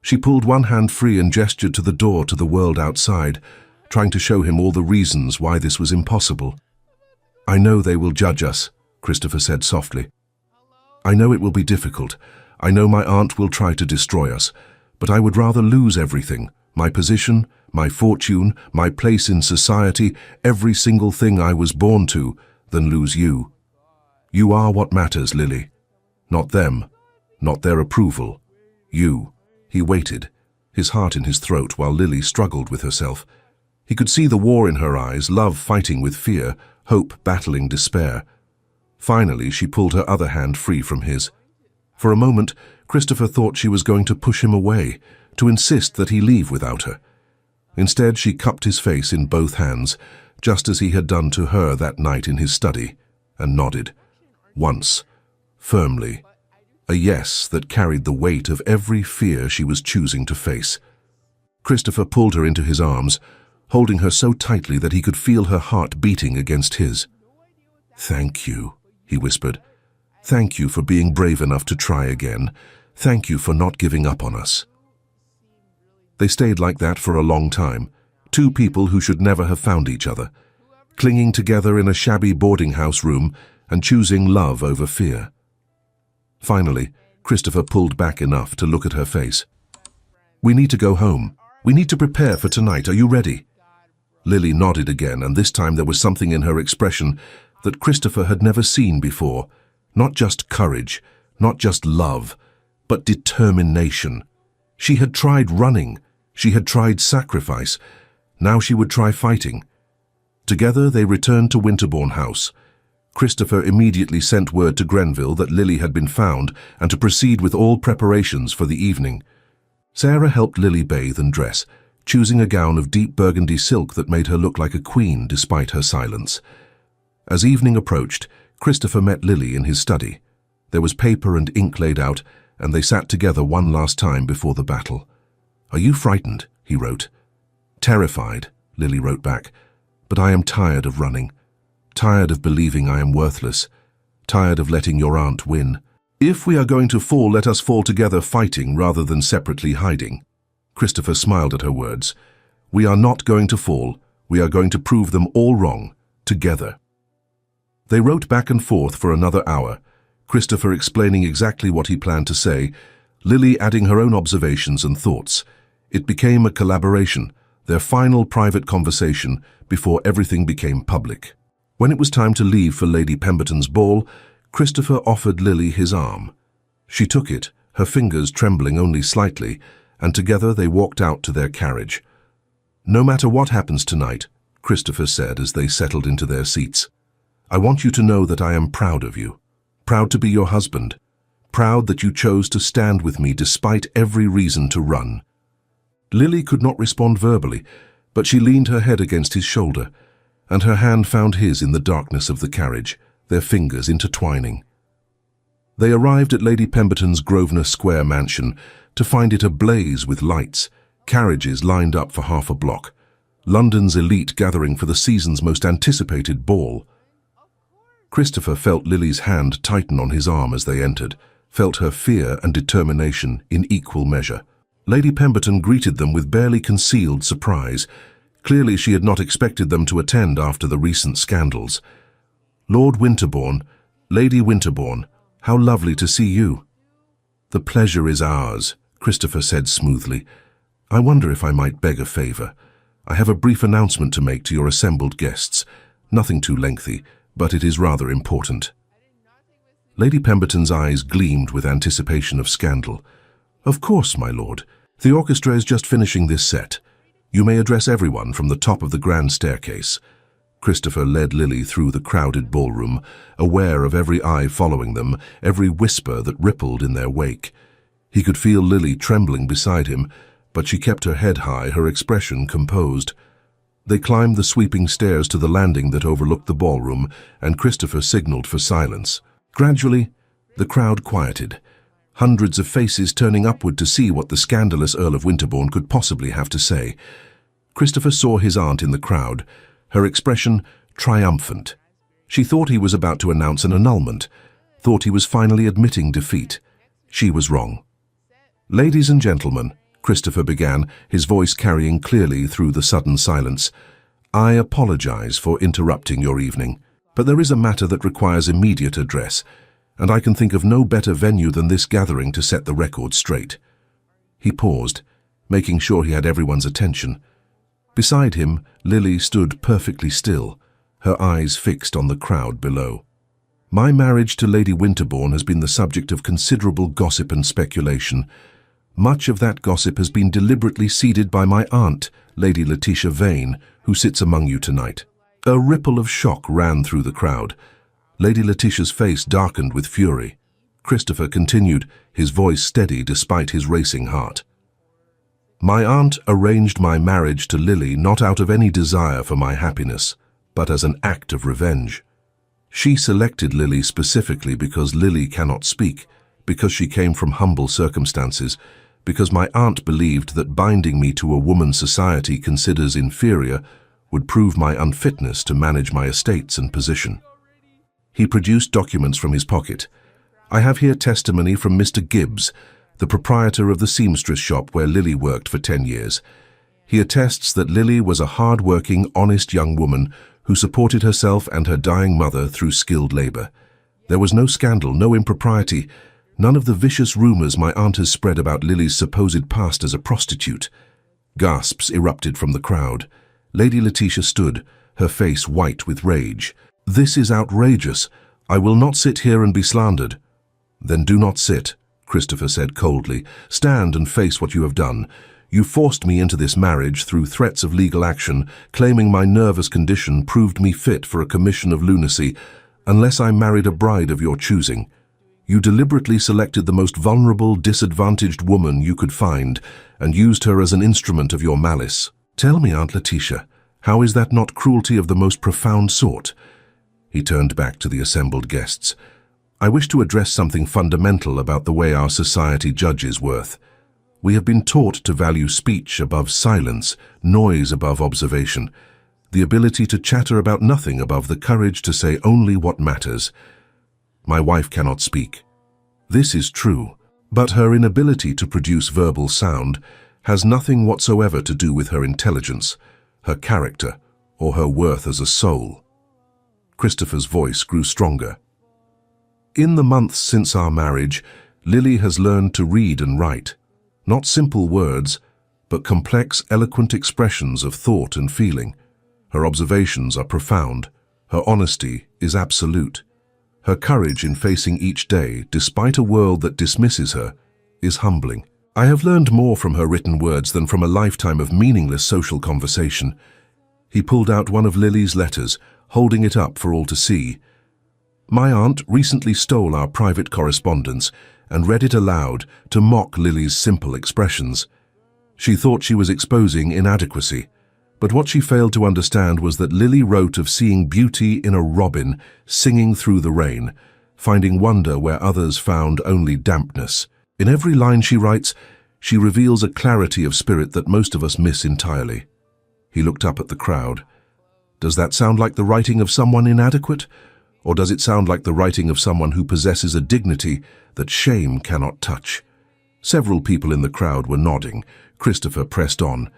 She pulled one hand free and gestured to the door to the world outside, trying to show him all the reasons why this was impossible. I know they will judge us, Christopher said softly. I know it will be difficult. I know my aunt will try to destroy us, but I would rather lose everything, my position, my fortune, my place in society, every single thing I was born to, than lose you. You are what matters, Lily. Not them, not their approval. You. He waited, his heart in his throat while Lily struggled with herself. He could see the war in her eyes, love fighting with fear, hope battling despair. Finally, she pulled her other hand free from his. For a moment, Christopher thought she was going to push him away, to insist that he leave without her. Instead, she cupped his face in both hands, just as he had done to her that night in his study, and nodded. Once, firmly. A yes that carried the weight of every fear she was choosing to face. Christopher pulled her into his arms, holding her so tightly that he could feel her heart beating against his. "Thank you," he whispered. "Thank you for being brave enough to try again. Thank you for not giving up on us." They stayed like that for a long time, two people who should never have found each other, clinging together in a shabby boarding house room and choosing love over fear. Finally, Christopher pulled back enough to look at her face. "We need to go home. We need to prepare for tonight. Are you ready?" Lily nodded again, and this time there was something in her expression that Christopher had never seen before. Not just courage, not just love, but determination. She had tried running. She had tried sacrifice. Now she would try fighting. Together they returned to Winterbourne House. Christopher immediately sent word to Grenville that Lily had been found and to proceed with all preparations for the evening. Sarah helped Lily bathe and dress, choosing a gown of deep burgundy silk that made her look like a queen despite her silence. As evening approached, Christopher met Lily in his study. There was paper and ink laid out, and they sat together one last time before the battle. "Are you frightened?" he wrote. "Terrified," Lily wrote back. "But I am tired of running. Tired of believing I am worthless. Tired of letting your aunt win. If we are going to fall, let us fall together fighting rather than separately hiding." Christopher smiled at her words. "We are not going to fall. We are going to prove them all wrong, together." They wrote back and forth for another hour, Christopher explaining exactly what he planned to say, Lily adding her own observations and thoughts. It became a collaboration, their final private conversation before everything became public. When it was time to leave for Lady Pemberton's ball, Christopher offered Lily his arm. She took it, her fingers trembling only slightly, and together they walked out to their carriage. "No matter what happens tonight," Christopher said as they settled into their seats, "I want you to know that I am proud of you. Proud to be your husband. Proud that you chose to stand with me despite every reason to run." Lily could not respond verbally, but she leaned her head against his shoulder, and her hand found his in the darkness of the carriage, their fingers intertwining. They arrived at Lady Pemberton's Grosvenor Square mansion to find it ablaze with lights, carriages lined up for half a block, London's elite gathering for the season's most anticipated ball. Christopher felt Lily's hand tighten on his arm as they entered, felt her fear and determination in equal measure. Lady Pemberton greeted them with barely concealed surprise. Clearly she had not expected them to attend after the recent scandals. "Lord Winterbourne, Lady Winterbourne, how lovely to see you." "The pleasure is ours," Christopher said smoothly. "I wonder if I might beg a favor. I have a brief announcement to make to your assembled guests. Nothing too lengthy, but it is rather important." Lady Pemberton's eyes gleamed with anticipation of scandal. "Of course, my lord. The orchestra is just finishing this set. You may address everyone from the top of the grand staircase." Christopher led Lily through the crowded ballroom, aware of every eye following them, every whisper that rippled in their wake. He could feel Lily trembling beside him, but she kept her head high, her expression composed. They climbed the sweeping stairs to the landing that overlooked the ballroom, and Christopher signaled for silence. Gradually, the crowd quieted, hundreds of faces turning upward to see what the scandalous Earl of Winterbourne could possibly have to say. Christopher saw his aunt in the crowd, her expression triumphant. She thought he was about to announce an annulment, thought he was finally admitting defeat. She was wrong. "Ladies and gentlemen," Christopher began, his voice carrying clearly through the sudden silence, "I apologize for interrupting your evening, but there is a matter that requires immediate address, and I can think of no better venue than this gathering to set the record straight." He paused, making sure he had everyone's attention. Beside him, Lily stood perfectly still, her eyes fixed on the crowd below. "My marriage to Lady Winterbourne has been the subject of considerable gossip and speculation. Much of that gossip has been deliberately seeded by my aunt, Lady Letitia Vane, who sits among you tonight." A ripple of shock ran through the crowd. Lady Letitia's face darkened with fury. Christopher continued, his voice steady despite his racing heart. "My aunt arranged my marriage to Lily not out of any desire for my happiness, but as an act of revenge. She selected Lily specifically because Lily cannot speak, because she came from humble circumstances, because my aunt believed that binding me to a woman society considers inferior would prove my unfitness to manage my estates and position. He produced documents from his pocket. I have here testimony from Mr. Gibbs, the proprietor of the seamstress shop where Lily worked for 10 years. He attests that Lily was a hard-working, honest young woman who supported herself and her dying mother through skilled labor. There was no scandal, no impropriety, none of the vicious rumors my aunt has spread about Lily's supposed past as a prostitute. Gasps erupted from the crowd. Lady Letitia stood, her face white with rage. "This is outrageous. I will not sit here and be slandered." "Then do not sit," Christopher said coldly. "Stand and face what you have done. You forced me into this marriage through threats of legal action, claiming my nervous condition proved me fit for a commission of lunacy, unless I married a bride of your choosing. You deliberately selected the most vulnerable, disadvantaged woman you could find and used her as an instrument of your malice. Tell me, Aunt Letitia, how is that not cruelty of the most profound sort?" He turned back to the assembled guests. "I wish to address something fundamental about the way our society judges worth. We have been taught to value speech above silence, noise above observation, the ability to chatter about nothing above the courage to say only what matters. My wife cannot speak. This is true, but her inability to produce verbal sound has nothing whatsoever to do with her intelligence, her character, or her worth as a soul." Christopher's voice grew stronger. "In the months since our marriage, Lily has learned to read and write. Not simple words, but complex, eloquent expressions of thought and feeling. Her observations are profound. Her honesty is absolute. Her courage in facing each day, despite a world that dismisses her, is humbling. I have learned more from her written words than from a lifetime of meaningless social conversation." He pulled out one of Lily's letters, holding it up for all to see. "My aunt recently stole our private correspondence and read it aloud to mock Lily's simple expressions. She thought she was exposing inadequacy, but what she failed to understand was that Lily wrote of seeing beauty in a robin singing through the rain, finding wonder where others found only dampness. In every line she writes, she reveals a clarity of spirit that most of us miss entirely." He looked up at the crowd. "Does that sound like the writing of someone inadequate? Or does it sound like the writing of someone who possesses a dignity that shame cannot touch?" Several people in the crowd were nodding. Christopher pressed on.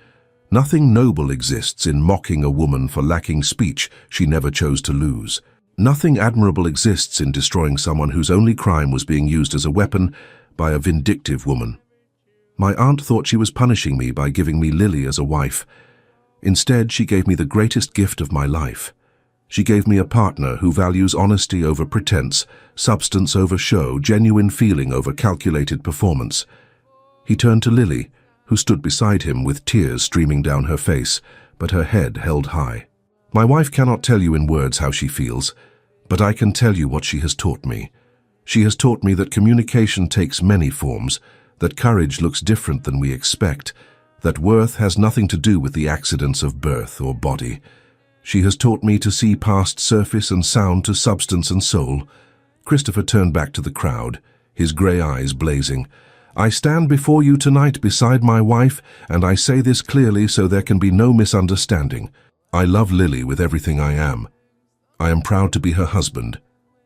"Nothing noble exists in mocking a woman for lacking speech she never chose to lose. Nothing admirable exists in destroying someone whose only crime was being used as a weapon by a vindictive woman. My aunt thought she was punishing me by giving me Lily as a wife. Instead, she gave me the greatest gift of my life. She gave me a partner who values honesty over pretense, substance over show, genuine feeling over calculated performance." He turned to Lily, who stood beside him with tears streaming down her face, but her head held high. "My wife cannot tell you in words how she feels, but I can tell you what she has taught me. She has taught me that communication takes many forms, that courage looks different than we expect, that worth has nothing to do with the accidents of birth or body. She has taught me to see past surface and sound to substance and soul." Christopher turned back to the crowd, his grey eyes blazing. "I stand before you tonight beside my wife, and I say this clearly so there can be no misunderstanding. I love Lily with everything I am. I am proud to be her husband,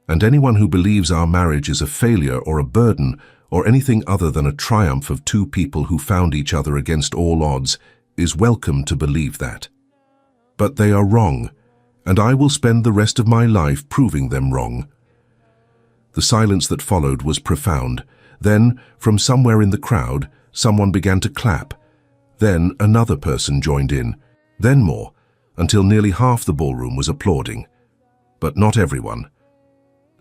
and anyone who believes our marriage is a failure or a burden or anything other than a triumph of two people who found each other against all odds is welcome to believe that. But they are wrong, and I will spend the rest of my life proving them wrong." The silence that followed was profound. Then, from somewhere in the crowd, someone began to clap. Then another person joined in. Then more, until nearly half the ballroom was applauding. But not everyone.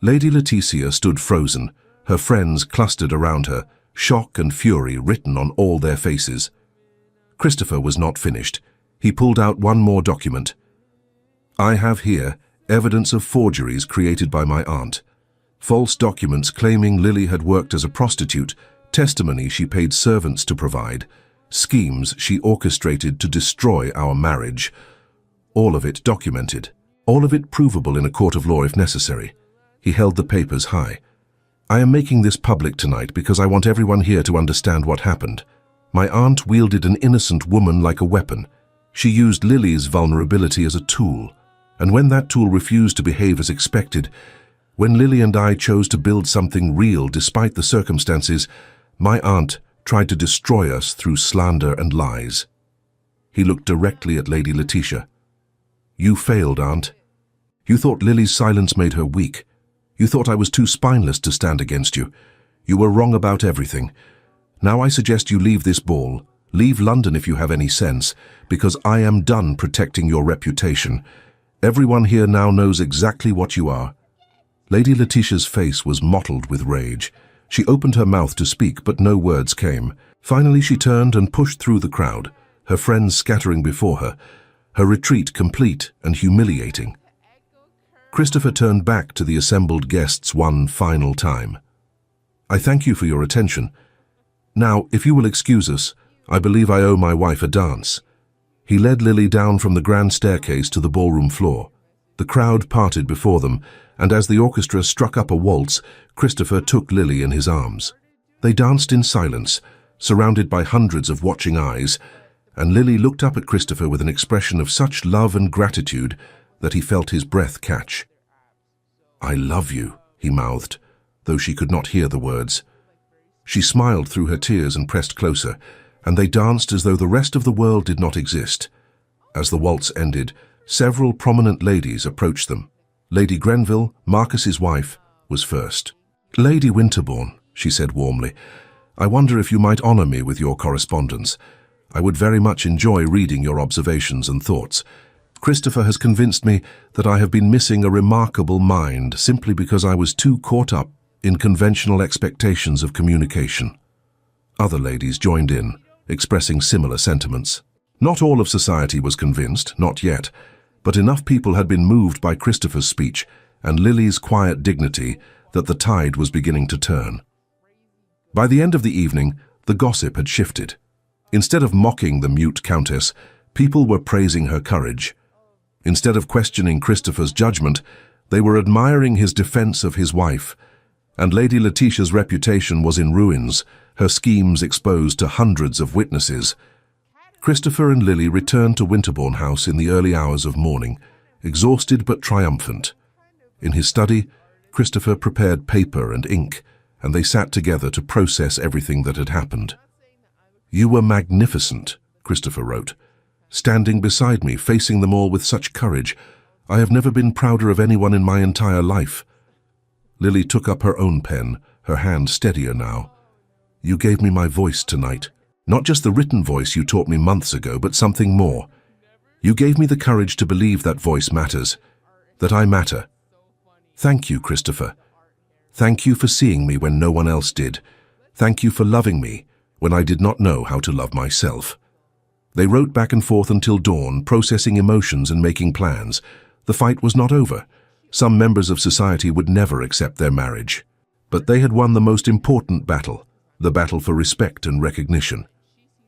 Lady Letitia stood frozen, her friends clustered around her, shock and fury written on all their faces. Christopher was not finished. He pulled out one more document. "I have here evidence of forgeries created by my aunt. False documents claiming Lily had worked as a prostitute, testimony she paid servants to provide, schemes she orchestrated to destroy our marriage. All of it documented. All of it provable in a court of law if necessary. He held the papers high. I am making this public tonight because I want everyone here to understand what happened. My aunt wielded an innocent woman like a weapon. She used Lily's vulnerability as a tool. And when that tool refused to behave as expected, when Lily and I chose to build something real despite the circumstances, my aunt tried to destroy us through slander and lies. He looked directly at Lady Letitia. You failed, Aunt. You thought Lily's silence made her weak. You thought I was too spineless to stand against you. You were wrong about everything. Now I suggest you leave this ball. Leave London if you have any sense, because I am done protecting your reputation. Everyone here now knows exactly what you are. Lady Letitia's face was mottled with rage. She opened her mouth to speak, but no words came. Finally she turned and pushed through the crowd, her friends scattering before her, her retreat complete and humiliating. Christopher turned back to the assembled guests one final time. I thank you for your attention. Now, if you will excuse us, I believe I owe my wife a dance. He led Lily down from the grand staircase to the ballroom floor. The crowd parted before them, and as the orchestra struck up a waltz, Christopher took Lily in his arms. They danced in silence, surrounded by hundreds of watching eyes, and Lily looked up at Christopher with an expression of such love and gratitude that he felt his breath catch. I love you, he mouthed, though she could not hear the words. She smiled through her tears and pressed closer, and they danced as though the rest of the world did not exist. As the waltz ended, several prominent ladies approached them. Lady Grenville, Marcus's wife, was first. Lady Winterbourne, she said warmly, I wonder if you might honor me with your correspondence. I would very much enjoy reading your observations and thoughts. Christopher has convinced me that I have been missing a remarkable mind simply because I was too caught up in conventional expectations of communication. Other ladies joined in, expressing similar sentiments. Not all of society was convinced, not yet, but enough people had been moved by Christopher's speech and Lily's quiet dignity that the tide was beginning to turn. By the end of the evening, the gossip had shifted. Instead of mocking the mute countess, people were praising her courage. Instead of questioning Christopher's judgment, they were admiring his defense of his wife. And Lady Letitia's reputation was in ruins, her schemes exposed to hundreds of witnesses. Christopher and Lily returned to Winterbourne House in the early hours of morning, exhausted but triumphant. In his study, Christopher prepared paper and ink, and they sat together to process everything that had happened. You were magnificent, Christopher wrote. Standing beside me, facing them all with such courage. I have never been prouder of anyone in my entire life. Lily took up her own pen, her hand steadier now. You gave me my voice tonight. Not just the written voice you taught me months ago, but something more. You gave me the courage to believe that voice matters, that I matter. Thank you, Christopher. Thank you for seeing me when no one else did. Thank you for loving me when I did not know how to love myself. They wrote back and forth until dawn, processing emotions and making plans. The fight was not over. Some members of society would never accept their marriage. But they had won the most important battle, the battle for respect and recognition.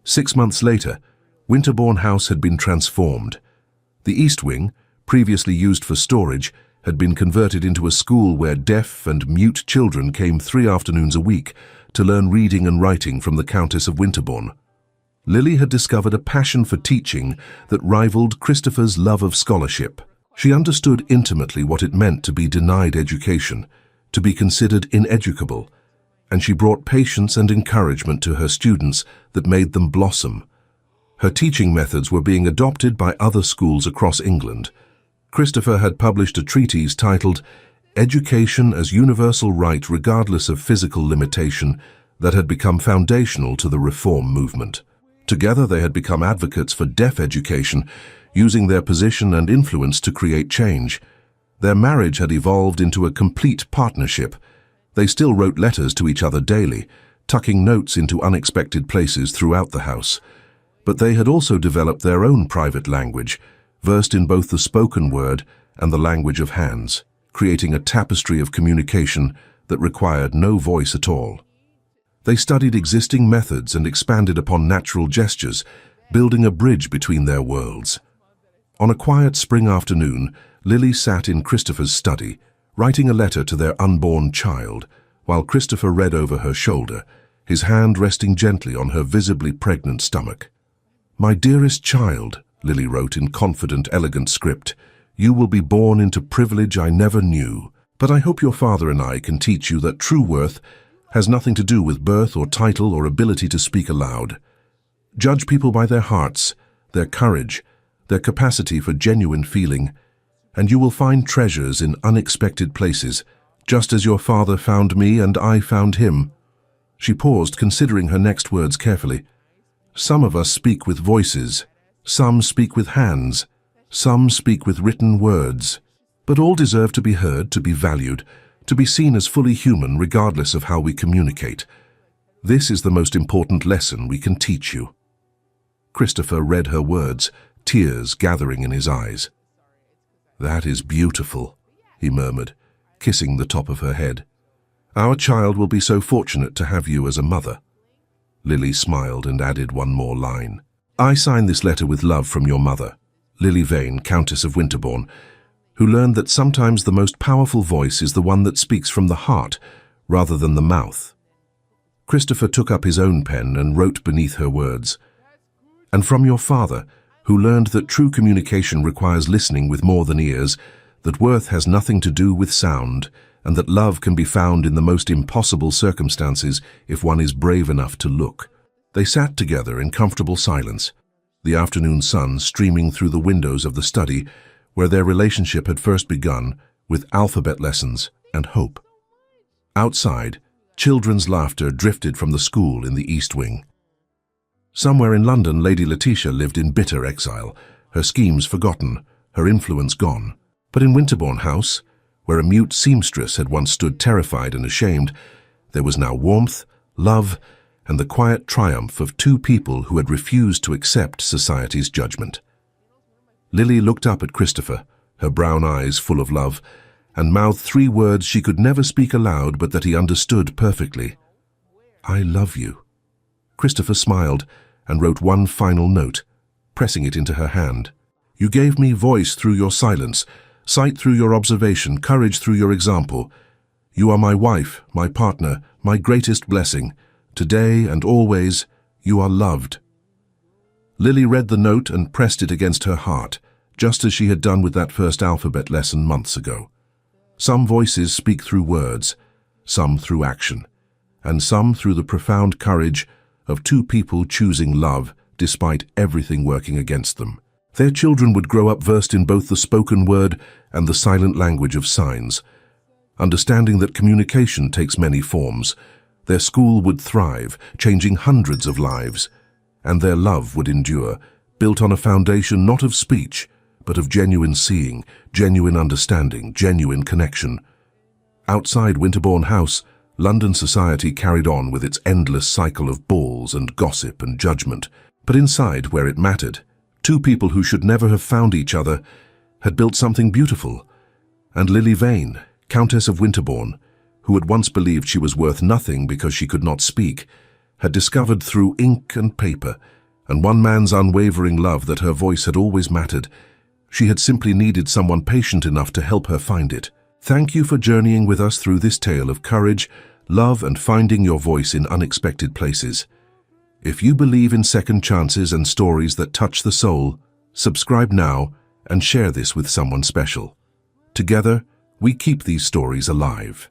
6 months later, Winterbourne House had been transformed. The East Wing, previously used for storage, had been converted into a school where deaf and mute children came 3 afternoons a week to learn reading and writing from the Countess of Winterbourne. Lily had discovered a passion for teaching that rivaled Christopher's love of scholarship. She understood intimately what it meant to be denied education, to be considered ineducable, and she brought patience and encouragement to her students that made them blossom. Her teaching methods were being adopted by other schools across England. Christopher had published a treatise titled Education as Universal Right Regardless of Physical Limitation that had become foundational to the reform movement. Together they had become advocates for deaf education, using their position and influence to create change. Their marriage had evolved into a complete partnership. They still wrote letters to each other daily, tucking notes into unexpected places throughout the house. But they had also developed their own private language, versed in both the spoken word and the language of hands, creating a tapestry of communication that required no voice at all. They studied existing methods and expanded upon natural gestures, building a bridge between their worlds. On a quiet spring afternoon, Lily sat in Christopher's study, writing a letter to their unborn child, while Christopher read over her shoulder, his hand resting gently on her visibly pregnant stomach. "My dearest child," Lily wrote in confident, elegant script, "you will be born into privilege I never knew. But I hope your father and I can teach you that true worth has nothing to do with birth or title or ability to speak aloud. Judge people by their hearts, their courage, their capacity for genuine feeling, and you will find treasures in unexpected places, just as your father found me and I found him." She paused, considering her next words carefully. "Some of us speak with voices, some speak with hands, some speak with written words, but all deserve to be heard, to be valued, to be seen as fully human regardless of how we communicate. This is the most important lesson we can teach you." Christopher read her words, tears gathering in his eyes. "That is beautiful," he murmured, kissing the top of her head. "Our child will be so fortunate to have you as a mother." Lily smiled and added one more line. "I sign this letter with love from your mother, Lily Vane, Countess of Winterbourne, who learned that sometimes the most powerful voice is the one that speaks from the heart rather than the mouth." Christopher took up his own pen and wrote beneath her words, "And from your father, who learned that true communication requires listening with more than ears, that worth has nothing to do with sound, and that love can be found in the most impossible circumstances if one is brave enough to look." They sat together in comfortable silence, the afternoon sun streaming through the windows of the study where their relationship had first begun, with alphabet lessons and hope. Outside, children's laughter drifted from the school in the East Wing. Somewhere in London, Lady Letitia lived in bitter exile, her schemes forgotten, her influence gone. But in Winterbourne House, where a mute seamstress had once stood terrified and ashamed, there was now warmth, love, and the quiet triumph of two people who had refused to accept society's judgment. Lily looked up at Christopher, her brown eyes full of love, and mouthed three words she could never speak aloud but that he understood perfectly. "I love you." Christopher smiled and wrote one final note, pressing it into her hand. "You gave me voice through your silence, sight through your observation, courage through your example. You are my wife, my partner, my greatest blessing. Today and always, you are loved." Lily read the note and pressed it against her heart, just as she had done with that first alphabet lesson months ago. Some voices speak through words, some through action, and some through the profound courage of two people choosing love despite everything working against them. Their children would grow up versed in both the spoken word and the silent language of signs. Understanding that communication takes many forms, their school would thrive, changing hundreds of lives, and their love would endure, built on a foundation not of speech, but of genuine seeing, genuine understanding, genuine connection. Outside Winterbourne House, London society carried on with its endless cycle of balls and gossip and judgment. But inside, where it mattered, two people who should never have found each other had built something beautiful. And Lily Vane, Countess of Winterbourne, who had once believed she was worth nothing because she could not speak, had discovered through ink and paper, and one man's unwavering love, that her voice had always mattered. She had simply needed someone patient enough to help her find it. Thank you for journeying with us through this tale of courage, love, and finding your voice in unexpected places. If you believe in second chances and stories that touch the soul, subscribe now and share this with someone special. Together, we keep these stories alive.